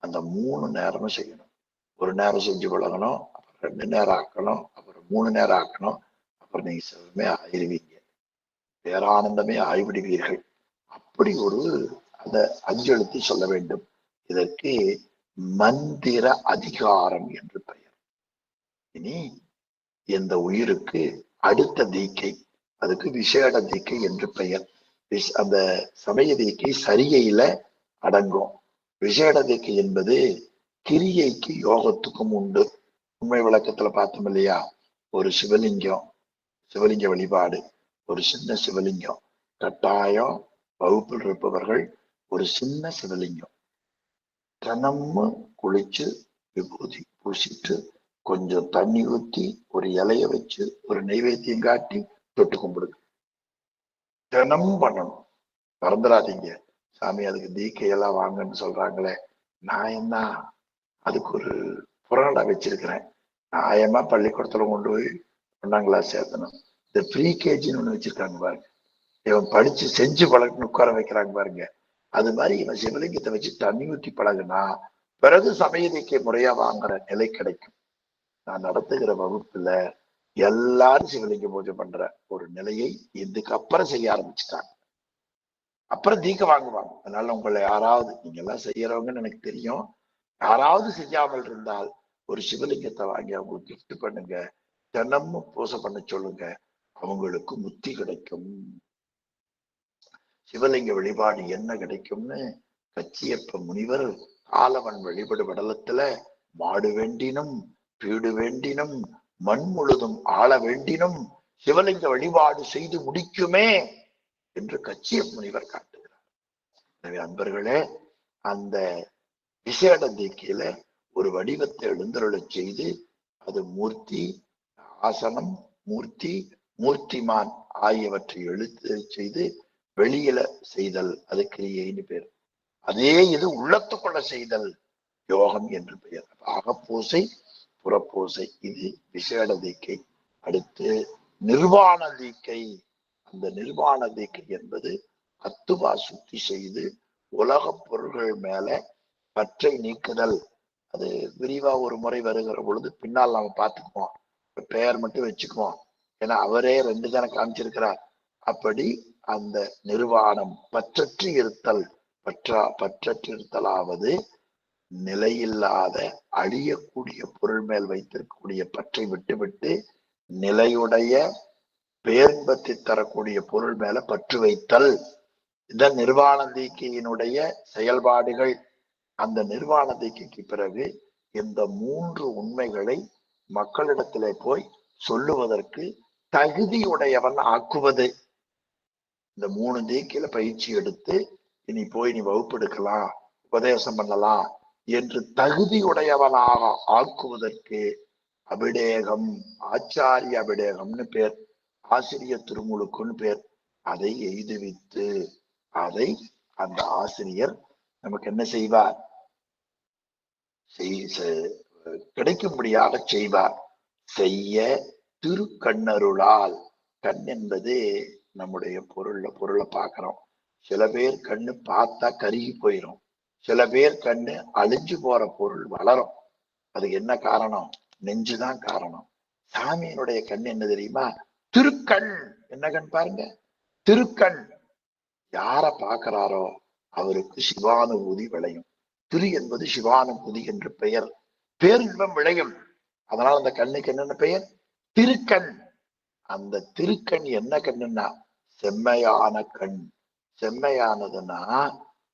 அந்த 3 நேரமும் செய்யணும். ஒரு நேரம் செஞ்சு பழகணும், அப்புறம் 2 நேரம் ஆக்கணும், அப்புறம் 3 நேரம் ஆக்கணும். அப்புறம் நீங்க சிவமே ஆயிருவீங்க, பேரானந்தமே ஆய்விடுவீர்கள். அப்படி ஒரு அந்த அஞ்செழுத்தை சொல்ல வேண்டும். இதற்கு மந்திர அதிகாரம் என்று பெயர். இனி இந்த உயிருக்கு அடுத்த தீக்கை, அதுக்கு விசேட தீக்கை என்று பெயர். அந்த சமய தீக்கை சரிகையில அடங்கும். விசேட தீக்கை என்பது கிரியைக்கு யோகத்துக்கும் உண்டு. உண்மை விளக்கத்துல பார்த்தோம் இல்லையா, ஒரு சிவலிங்க வழிபாடு, ஒரு சின்ன சிவலிங்கம் கட்டாயம். வகுப்பில் இருப்பவர்கள் ஒரு சின்ன சிவலிங்கம் தினமும் குளிச்சு விபூதி பூசிட்டு கொஞ்சம் தண்ணி ஊற்றி ஒரு இலைய வச்சு ஒரு நெய்வேத்தியம் காட்டி தொட்டு கும்பிடுங்க. தினமும் பண்ணணும், மறந்துடாதீங்க. சாமி அதுக்கு தீக்கையெல்லாம் வாங்கன்னு சொல்றாங்களே, நான் என்ன அதுக்கு ஒரு புராண வச்சிருக்கிறேன். நியாயமா பள்ளிக்கூடத்துல கொண்டு போய் 1ஆம் கிளாஸ் சேர்த்தணும். இந்த ப்ரீ கேஜின்னு ஒண்ணு வச்சிருக்காங்க பாருங்க, இவன் படிச்சு செஞ்சு பழகன்னு உட்கார வைக்கிறாங்க பாருங்க. அது மாதிரி இவன் சிவலிங்கத்தை வச்சு தண்ணி ஊற்றி பழகுனா பிறகு சமய தீக்கை முறையா வாங்குற நிலை கிடைக்கும். நான் நடத்துகிற வகுப்புல எல்லாரும் சிவலிங்க பூஜை பண்ற ஒரு நிலையை இதுக்கு அப்புறம் செய்ய ஆரம்பிச்சுட்டாங்க. அப்புறம் தீக்க வாங்குவாங்க. அதனால உங்களை யாராவது, நீங்க எல்லாம் செய்யறவங்கன்னு எனக்கு தெரியும், யாராவது செய்யாமல் இருந்தால் ஒரு சிவலிங்கத்தை வாங்கி அவங்களுக்கு கிஃப்ட் பண்ணுங்க, தினமும் பூசை பண்ண சொல்லுங்க, அவங்களுக்கு முத்தி கிடைக்கும். சிவலிங்க வழிபாடு என்ன கிடைக்கும்னு கச்சியப்ப முனிவர் காலவன் வழிபடு படலத்துல மாடு வேண்டினும் பீடு வேண்டினும் மண் முழுதும் ஆள வேண்டினும் சிவலிங்க வழிபாடு செய்து முடிக்குமே என்று கச்சியப்ப முனிவர் காட்டுகிறார். எனவே அன்பர்களே, அந்த விசேட தீக்கையில ஒரு வடிவத்தை எழுந்தருளச் செய்து அது மூர்த்தி, ஆசனம், மூர்த்திமான் ஆகியவற்றை எழுத்து செய்து வெளியில செய்தல், அது கிரியைன்னு பேர். அதே இது உள்ளத்துக்குள்ள செய்தல் யோகம் என்று பெயர். அகப்பூசை புறப்பூசை, இது விசேட தீக்கை. அடுத்து நிர்வாண தீக்கை. அந்த நிர்வாண தீக்கை என்பது அத்துவா சுத்தி செய்து உலக பொருள்கள் மேல பற்றை நீக்குதல். அது விரிவா ஒரு முறை வருகிற பொழுது பின்னால் நாம பார்த்துக்குவோம், பெயர் மட்டும் வச்சுக்குவோம், ஏன்னா அவரே 2 தானே காமிச்சிருக்கிறார். அப்படி அந்த நிர்வாணம் பற்றற்று இருத்தல். பற்றற்று இருத்தலாவது நிலையில்லாத அழியக்கூடிய பொருள் மேல் வைத்திருக்கக்கூடிய பற்றை விட்டுவிட்டு நிலையுடைய பேர்பத்தை தரக்கூடிய பொருள் மேல பற்று வைத்தல். இந்த நிர்வாண தீக்கையினுடைய செயல்பாடுகள். அந்த நிர்வாண தீக்கைக்கு பிறகு இந்த 3 உண்மைகளை மக்களிடத்திலே போய் சொல்லுவதற்கு தகுதியுடையவன் ஆக்குவது. இந்த 3 தீக்கையில பயிற்சி எடுத்து இனி போய் நீ வகுப்பு எடுக்கலாம், உபதேசம் பண்ணலாம் என்று தகுதியுடையவனாக ஆக்குவதற்கு அபிடேகம், ஆச்சாரிய அபிடேகம்னு பேர், ஆசிரிய திருமுழுக்குன்னு பேர். அதை எய்துவித்து அதை அந்த ஆசிரியர் நமக்கு என்ன செய்வார், கிடைக்கும்படியாக செய்வார். செய்ய திருக்கண்ணருளால். கண் என்பது நம்முடைய பொருளை பார்க்கிறோம். சில பேர் கண்ணு பார்த்தா கருகி போயிடும், சில பேர் கண்ணு அழிஞ்சு போற பொருள் வளரும். அதுக்கு என்ன காரணம்? நெஞ்சுதான் காரணம். சாமியினுடைய கண் என்ன தெரியுமா? திருக்கண். என்ன கண் பாருங்க, திருக்கண். யார பாக்குறாரோ அவருக்கு சிவானுபூதி விளையும். திரு என்பது சிவானுபூதி என்று பெயர், பேரின்பம் விளையும். அதனால அந்த கண்ணுக்கு என்னென்ன பெயர்? திருக்கண். அந்த திருக்கண் என்ன கண்ணுன்னா செம்மையான கண், செம்மையானதுன்னா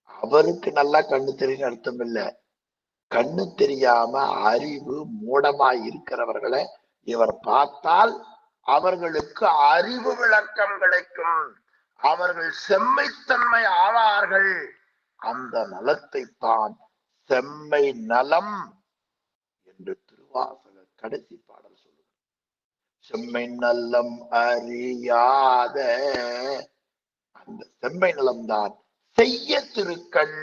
அவருக்கு நல்லா கண்ணு தெரியும் அர்த்தம் இல்ல. கண்ணு தெரியாம அறிவு மூடமாய் இருக்கிறவர்களை இவர் பார்த்தால் அவர்களுக்கு அறிவு விளக்கம் கிடைக்கும், அவர்கள் செம்மைத்தன்மை ஆவார்கள். அந்த நலத்தை தான் செம்மை நலம் என்று திருவாசகர் கடைசி பாடல் சொல்லுவார். செம்மை நலம் அறியாத அந்த செம்மை நலம் தான் செய்ய திருக்கண்.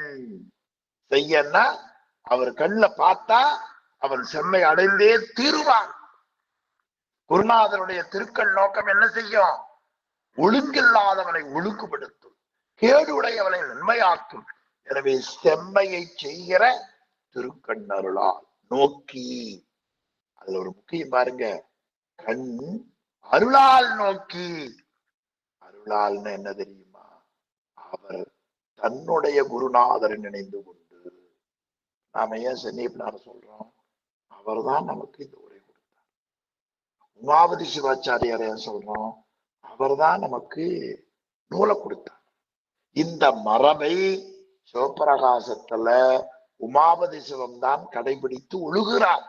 செய்யன்னா அவர் கண்ணுல பார்த்தா அவன் செம்மை அடைந்தே தீருவான். குருநாதருடைய திருக்கண் நோக்கம் என்ன செய்யும்? ஒழுங்கில்லாதவனை ஒழுங்குபடுத்தும், கேடுடையவனை நன்மையாக்கும். எனவே செம்மையை செய்கிற திருக்கண் அருளால் நோக்கி. அதுல ஒரு முக்கியம் பாருங்க, கண் அருளால் நோக்கி. அருளால்னு என்ன தெரியுமா? அவர் தன்னுடைய குருநாதரை நினைந்து கொண்டு. நாம ஏன் சென்னியப்பனார் சொல்றோம்? அவர் தான் நமக்கு இந்த உரை கொடுத்தார். உமாபதி சிவாச்சாரியார் ஏன் சொல்றோம்? அவர் தான் நமக்கு நூலை கொடுத்தார். இந்த மரபை சிவபிரகாசத்துல உமாபதி சிவம் தான் கடைபிடித்து ஒழுகிறார்.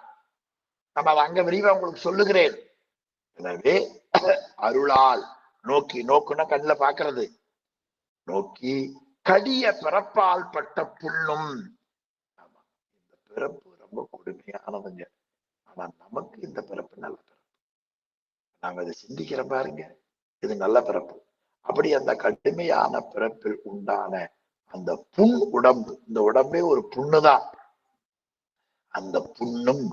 நம்ம அதை அங்க விரிவா உங்களுக்கு சொல்லுகிறேன். எனவே அருளால் நோக்கி, நோக்குன்னா கண்ணுல பாக்குறது, நோக்கி கடிய பிறப்பால் பட்ட புண்ணும். ஆமா, இந்த பிறப்பு ரொம்ப கொடுமையானதுங்க. ஆனா நமக்கு இந்த பிறப்பு நல்ல பிறப்பு. நாங்க அதை சிந்திக்கிற பாருங்க, இது நல்ல பிறப்பு. அப்படி அந்த கடுமையான பிறப்பில் உண்டான அந்த புண் உடம்பு, இந்த உடம்பே ஒரு புண்ணுதான். அந்த புண்ணும்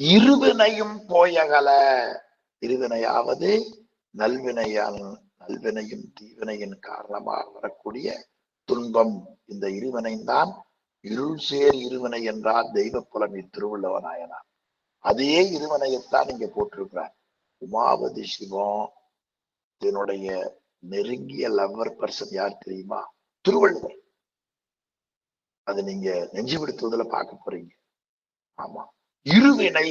இருவினையும் போயகல. இருவினையாவது நல்வினையும் தீவினையின் காரணமாக வரக்கூடிய துன்பம். இந்த இருவினைதான் இருள் சேர் இருவினை என்றார் தெய்வ புலமை திருவள்ளுவ நாயனார். அதே இருவினையத்தான் இங்க போட்டிருக்கிறார். உமாபதி சிவம் இதனுடைய நெருங்கிய லவ்வர் பர்சன் யார் தெரியுமா? திருவள்ளுவர். அது நீங்க நெஞ்சு விடுத்துவதுல பார்க்க போறீங்க. ஆமா, இருவினை,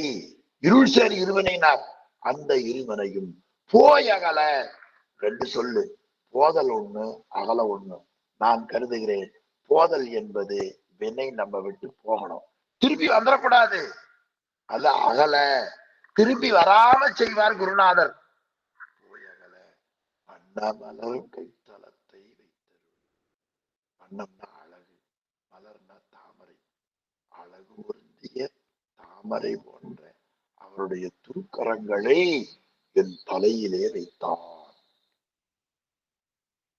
இருள் சேர் இருவினைனார். அந்த இருவினையும் போயகல. ரெண்டு சொல்லு, போதல் ஒண்ணு, அகல ஒண்ணு. நான் கருதுகிறேன் போதல் என்பது வினை நம்ம விட்டு போகணும், திருப்பி வந்துடக்கூடாது. அது அகல, திருப்பி வராம செய்வார் குருநாதர். போயகல அன்னமலர் கைத்தலத்தை வைத்தரு. அன்னம்னா அழகு, மலர்னா தாமரை. அழகு பொருந்திய தாமரை போன்ற அவருடைய திருக்கரங்களை என் தலையிலே வைத்தார்.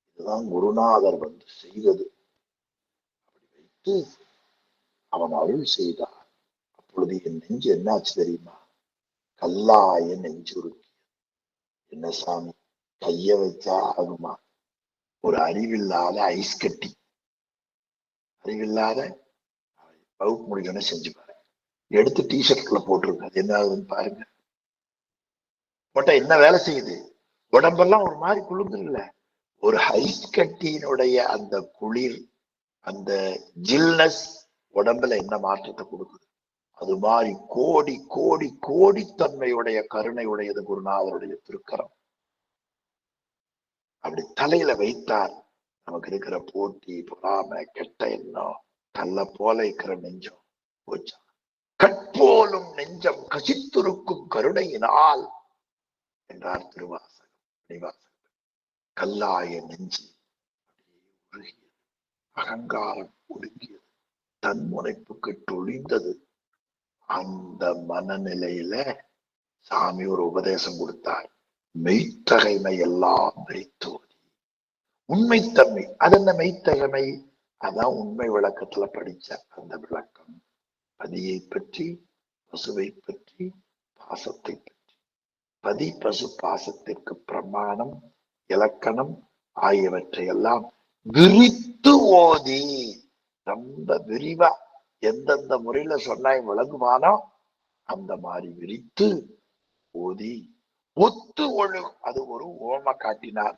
இதுதான் குருநாதர் வந்து செய்தது. அப்படி வைத்து அவன் அருள் செய்தார். அப்பொழுது என் நெஞ்சு என்னாச்சு தெரியுமா? கல்லாய நெஞ்சுருக்கி. என்ன சாமி, கைய வச்சா ஆகுமா? ஒரு அறிவில்லாத ஐஸ் கட்டி, அறிவில்லாத வகுப்பு முடிக்கணும் செஞ்சு பாருங்க. எடுத்து டிஷர்ட்ல போட்டிருக்கு, அது என்ன ஆகுதுன்னு பாருங்க. போட்டா என்ன வேலை செய்யுது? உடம்பெல்லாம் ஒரு மாதிரி குளிர்ந்து இல்ல, ஒரு ஐஸ் கட்டியினுடைய அந்த குளிர், அந்த ஜில்னஸ் உடம்புல என்ன மாற்றத்தை கொடுக்குது? அது மாதிரி கோடி கோடி கோடித்தன்மையுடைய கருணை உடையது குருநாதருடைய திருக்கரம். அப்படி தலையில வைத்தார். நமக்கு இருக்கிற போட்டி, பொறாமை, கெட்ட எண்ணம், கல்ல போல இருக்கிற நெஞ்சம் போச்சா. கற்போலும் நெஞ்சம் கசித்திருக்கும் கருணையினால் என்றார் திருவாசகம். கல்லாய நெஞ்சு உருகியது, அகங்காரம் ஒடுங்கியது, தன்முனைப்பு கெட்டொழிந்தது. அந்த மனநிலையில சாமி ஒரு உபதேசம் கொடுத்தார். மெய்த்தகைமை எல்லாம் மெய்த்தோதி. உண்மைத்தன்மை, அது என்ன மெய்த்தகைமை? அதான் உண்மை விளக்கத்துல படிச்ச அந்த விளக்கம். பதியை பற்றி, பசுவை பற்றி, பாசத்தை பற்றி. பதி பசு பாசத்திற்கு பிரமாணம், இலக்கணம் ஆகியவற்றை எல்லாம் விரித்து ஓதி, ரொம்ப விரிவா எந்தெந்த முறையில சொன்னா விளங்குமானோ அந்த மாதிரி விரித்து ஓதி ஒத்து ஒழு. அது ஒரு ஓம காட்டினார்.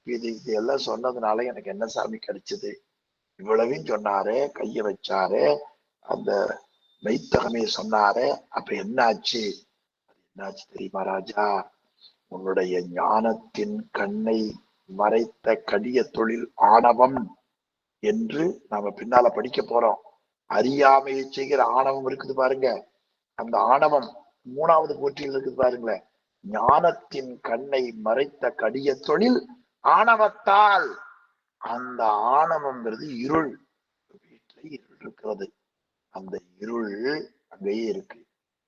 இது எல்லாம் சொன்னதுனால எனக்கு என்ன சாமி கிடைச்சது? இவ்வளவையும் சொன்னாரு, கைய வச்சாரு, அந்த மெய்த்தகமையை சொன்னாரு. அப்ப என்னாச்சு? என்னாச்சு தெரியுமா ராஜா? உன்னுடைய ஞானத்தின் கண்ணை மறைத்த கடிய தொழில் ஆணவம் என்று நாம பின்னால படிக்க போறோம். அறியாமையை செய்கிற ஆணவம் இருக்குது பாருங்க. அந்த ஆணவம் 3வது போற்றியில் இருக்குது பாருங்களேன். ஞானத்தின் கண்ணை மறைத்த கடிய தொழில் ஆணவத்தால். அந்த ஆணவம்ங்கிறது இருள். வீட்டுல இருள் இருக்கிறது. அந்த இருள் அங்கேயே இருக்கு.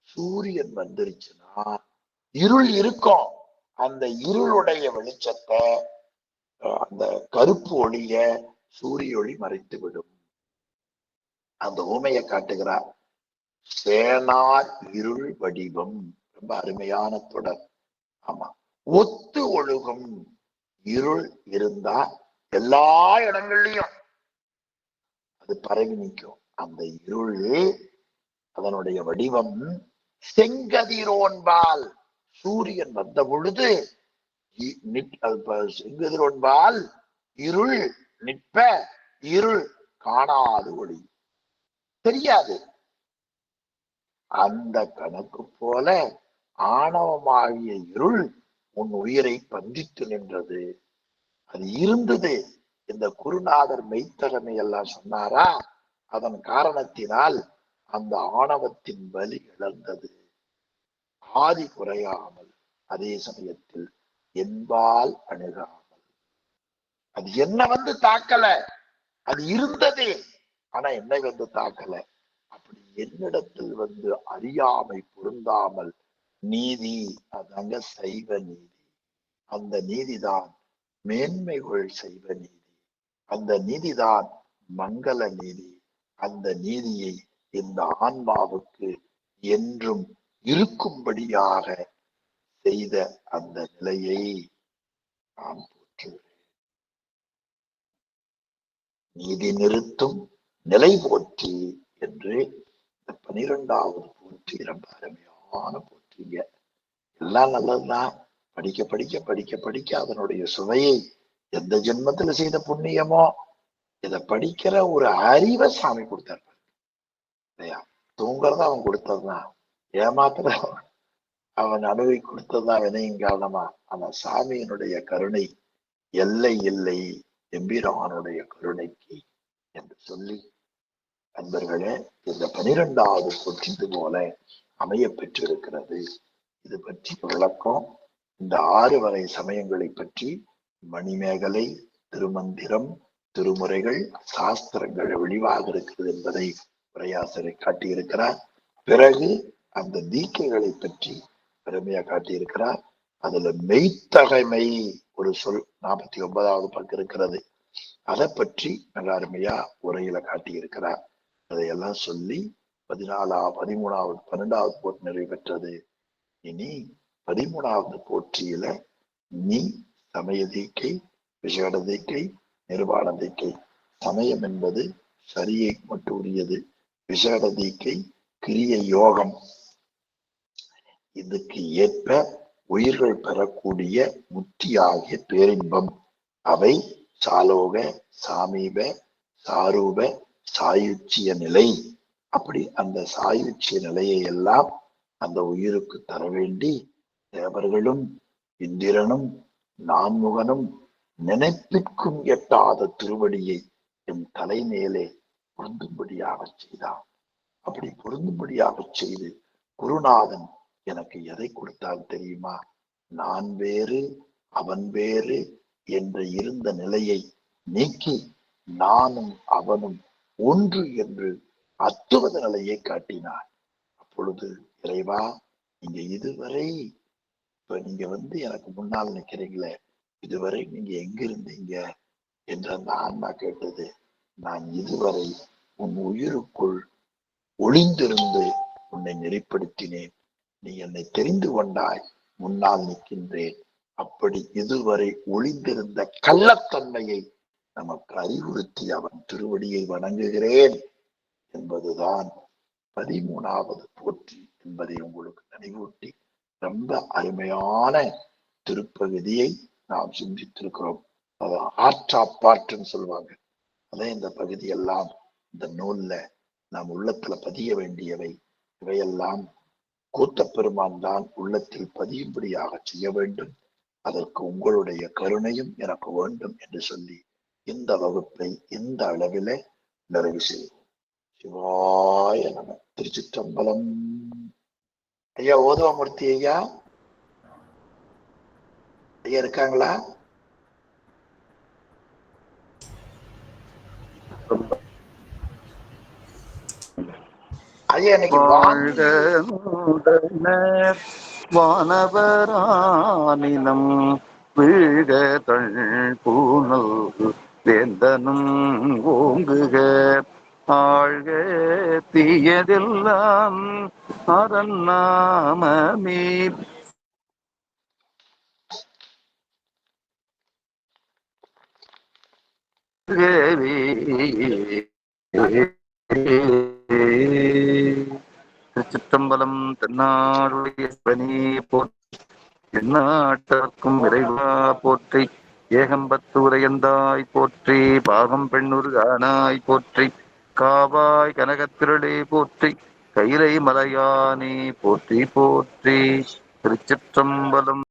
சூரியன் வந்துருச்சுன்னா இருள் இருக்கும். அந்த இருளுடைய வெளிச்சத்தை, அந்த கருப்பு ஒளிய சூரிய ஒளி மறைத்து விடும். அந்த ஊமையை காட்டுகிறார். சேனார் இருள் வடிவம். ரொம்ப அருமையான தொடர். ஆமா, ஒத்து ஒழுகும். இருள் இருந்தா எல்லா இடங்கள்லயும் அது பரவி நிற்கும். அந்த இருள் அதனுடைய வடிவம் செங்கதிரோன்பால். சூரியன் வந்த பொழுது செங்கதிரோன்பால் இருள் நிற்ப, இருள் காணாது ஒளி தெரியாது. அந்த கணக்கு போல ஆணவமாகிய இருள் உன் உயிரை பந்தித்து நின்றது. அது இருந்தது. இந்த குருநாதர் மெய்த்தகமை எல்லாம் சொன்னாரா, அதன் காரணத்தினால் அந்த ஆணவத்தின் வலி இழந்தது. ஆதி குறையாமல், அதே சமயத்தில் என்பால் அணுகாமல். அது என்ன வந்து தாக்கல, அது இருந்தது. ஆனா என்னை வந்து தாக்கல. அப்படி என்னிடத்தில் வந்து அறியாமை பொருந்தாமல் நீதி, அதாங்க சைவ நீதி. அந்த நீதிதான் மேன்மைகள் சைவ நீதி. அந்த நீதிதான் மங்கள நீதி. அந்த நீதியை இந்த ஆன்மாவுக்கு என்றும் இருக்கும்படியாக செய்த அந்த நிலையை நான் போற்றுகிறேன். நீதி நிறுத்தும் நிலை போற்றி என்று இந்த 12வது போற்றி ரொம்ப அருமையான போற்றிங்க. எல்லாம் நல்லதுதான். படிக்க படிக்க படிக்க படிக்க அதனுடைய சுவையை, எந்த ஜென்மத்துல செய்த புண்ணியமோ இதை படிக்கிற ஒரு அறிவை சாமி கொடுத்தாரு இல்லையா. தூங்குறத அவன் கொடுத்ததுதான், ஏமாத்துற அவன் அணுவை கொடுத்ததுதான் வினையின் காரணமா. ஆனா சாமியினுடைய கருணை எல்லை இல்லை எம்பிரானுடைய கருணைக்கு என்று சொல்லி, நண்பர்களே, இந்த 12வது போற்றிது போல அமைய பெற்றிருக்கிறது. இது பற்றி விளக்கம் இந்த 6 வகை சமயங்களை பற்றி மணிமேகலை, திருமந்திரம், திருமுறைகள், சாஸ்திரங்கள் வெளிவாக இருக்கிறது என்பதை உரையாசிரை காட்டியிருக்கிறார். பிறகு அந்த தீக்கைகளை பற்றி பெருமையா காட்டியிருக்கிறார். அதுல மெய்த்தகைமை ஒரு சொல் 49வது பக்கம் இருக்கிறது. அதை பற்றி நல்ல அருமையா உரையில காட்டியிருக்கிறார். அதையெல்லாம் சொல்லி 13வது 12வது போற்றி நிறைவு பெற்றது. இனி 13வது போற்றியில நீ சமய தீக்கை, விசேட தீக்கை, நிர்வாண தீக்கை. சமயம் என்பது சரியை மட்டும் உரியது. விசேட தீக்கை கிரிய யோகம். இதுக்கு ஏற்ப உயிர்கள் பெறக்கூடிய முத்தி ஆகிய பேரின்பம். அவை சாலோக, சாமீப, சாரூப, சாயுச்சிய நிலை. அப்படி அந்த சாயுச்சிய நிலையை எல்லாம் அந்த உயிருக்கு தர வேண்டி தேவர்களும் இந்திரனும் நான்முகனும் நினைப்பிற்கும் எட்டாத திருவடியை என் தலைமையிலே பொருந்தும்படியாக செய்தான். அப்படி பொருந்தும்படியாக செய்து குருநாதன் எனக்கு எதை கொடுத்தால் தெரியுமா? நான் வேறு அவன் வேறு என்ற இருந்த நிலையை நீக்கி நானும் அவனும் ஒன்று என்று அத்துவத நிலையை காட்டினார். அப்பொழுது இறைவா, நீங்க இதுவரை இப்ப நீங்க எனக்கு முன்னால் நிக்கிறீங்களே, இதுவரை நீங்க எங்க இருந்தீங்க என்று அந்த ஆன்மா கேட்டது. நான் இதுவரை உன் உயிருக்குள் ஒளிந்திருந்து உன்னை நெறிப்படுத்தினேன். நீ என்னை தெரிந்து கொண்டாய், முன்னால் நிற்கின்றேன். அப்படி இதுவரை ஒளிந்திருந்த கள்ளத்தன்மையை நமக்கு அறிவுறுத்தி அவன் திருவடியை வணங்குகிறேன் என்பதுதான் 13வது போற்றி என்பதை உங்களுக்கு நினைவூட்டி, ரொம்ப அருமையான திருப்பகுதியை நாம் சிந்தித்திருக்கிறோம். அது ஆற்றாப்பாற்றுன்னு சொல்லுவாங்க. அதே இந்த பகுதியெல்லாம் இந்த நூல்ல நாம் உள்ளத்துல பதிய வேண்டியவை. இவையெல்லாம் கூத்தப்பெருமான் தான் உள்ளத்தில் பதியும்படியாக செய்ய வேண்டும். அதற்கு உங்களுடைய கருணையும் எனக்கு வேண்டும் என்று சொல்லி இந்த வகுப்பை இந்த அளவிலே நிறைவு செய்வோம். சிவாய நம. திருச்சிற்றம்பலம். ஐயா ஓதுவாமூர்த்தி ஐயா ஐயா இருக்காங்களா? ஐயா இன்னைக்கு வானவரானினம் வீழ பூனல் வேந்தனும் ஓங்குக ஆழ்க தீயதெல்லாம் அரண்நாமமே. திருச்சிற்றம்பலம். தென்னாடுடைய எந்நாட்டர்க்கும் விரைவா போற்றி. ஏகம்பத்து உரையந்தாய் போற்றி. பாகம் பெண்ணுரு ஆனாய் போற்றி. காவாய் கனகத்திரளே போற்றி. கைலை மலையானே போற்றி போற்றி. திருச்சிற்றம்பலம்.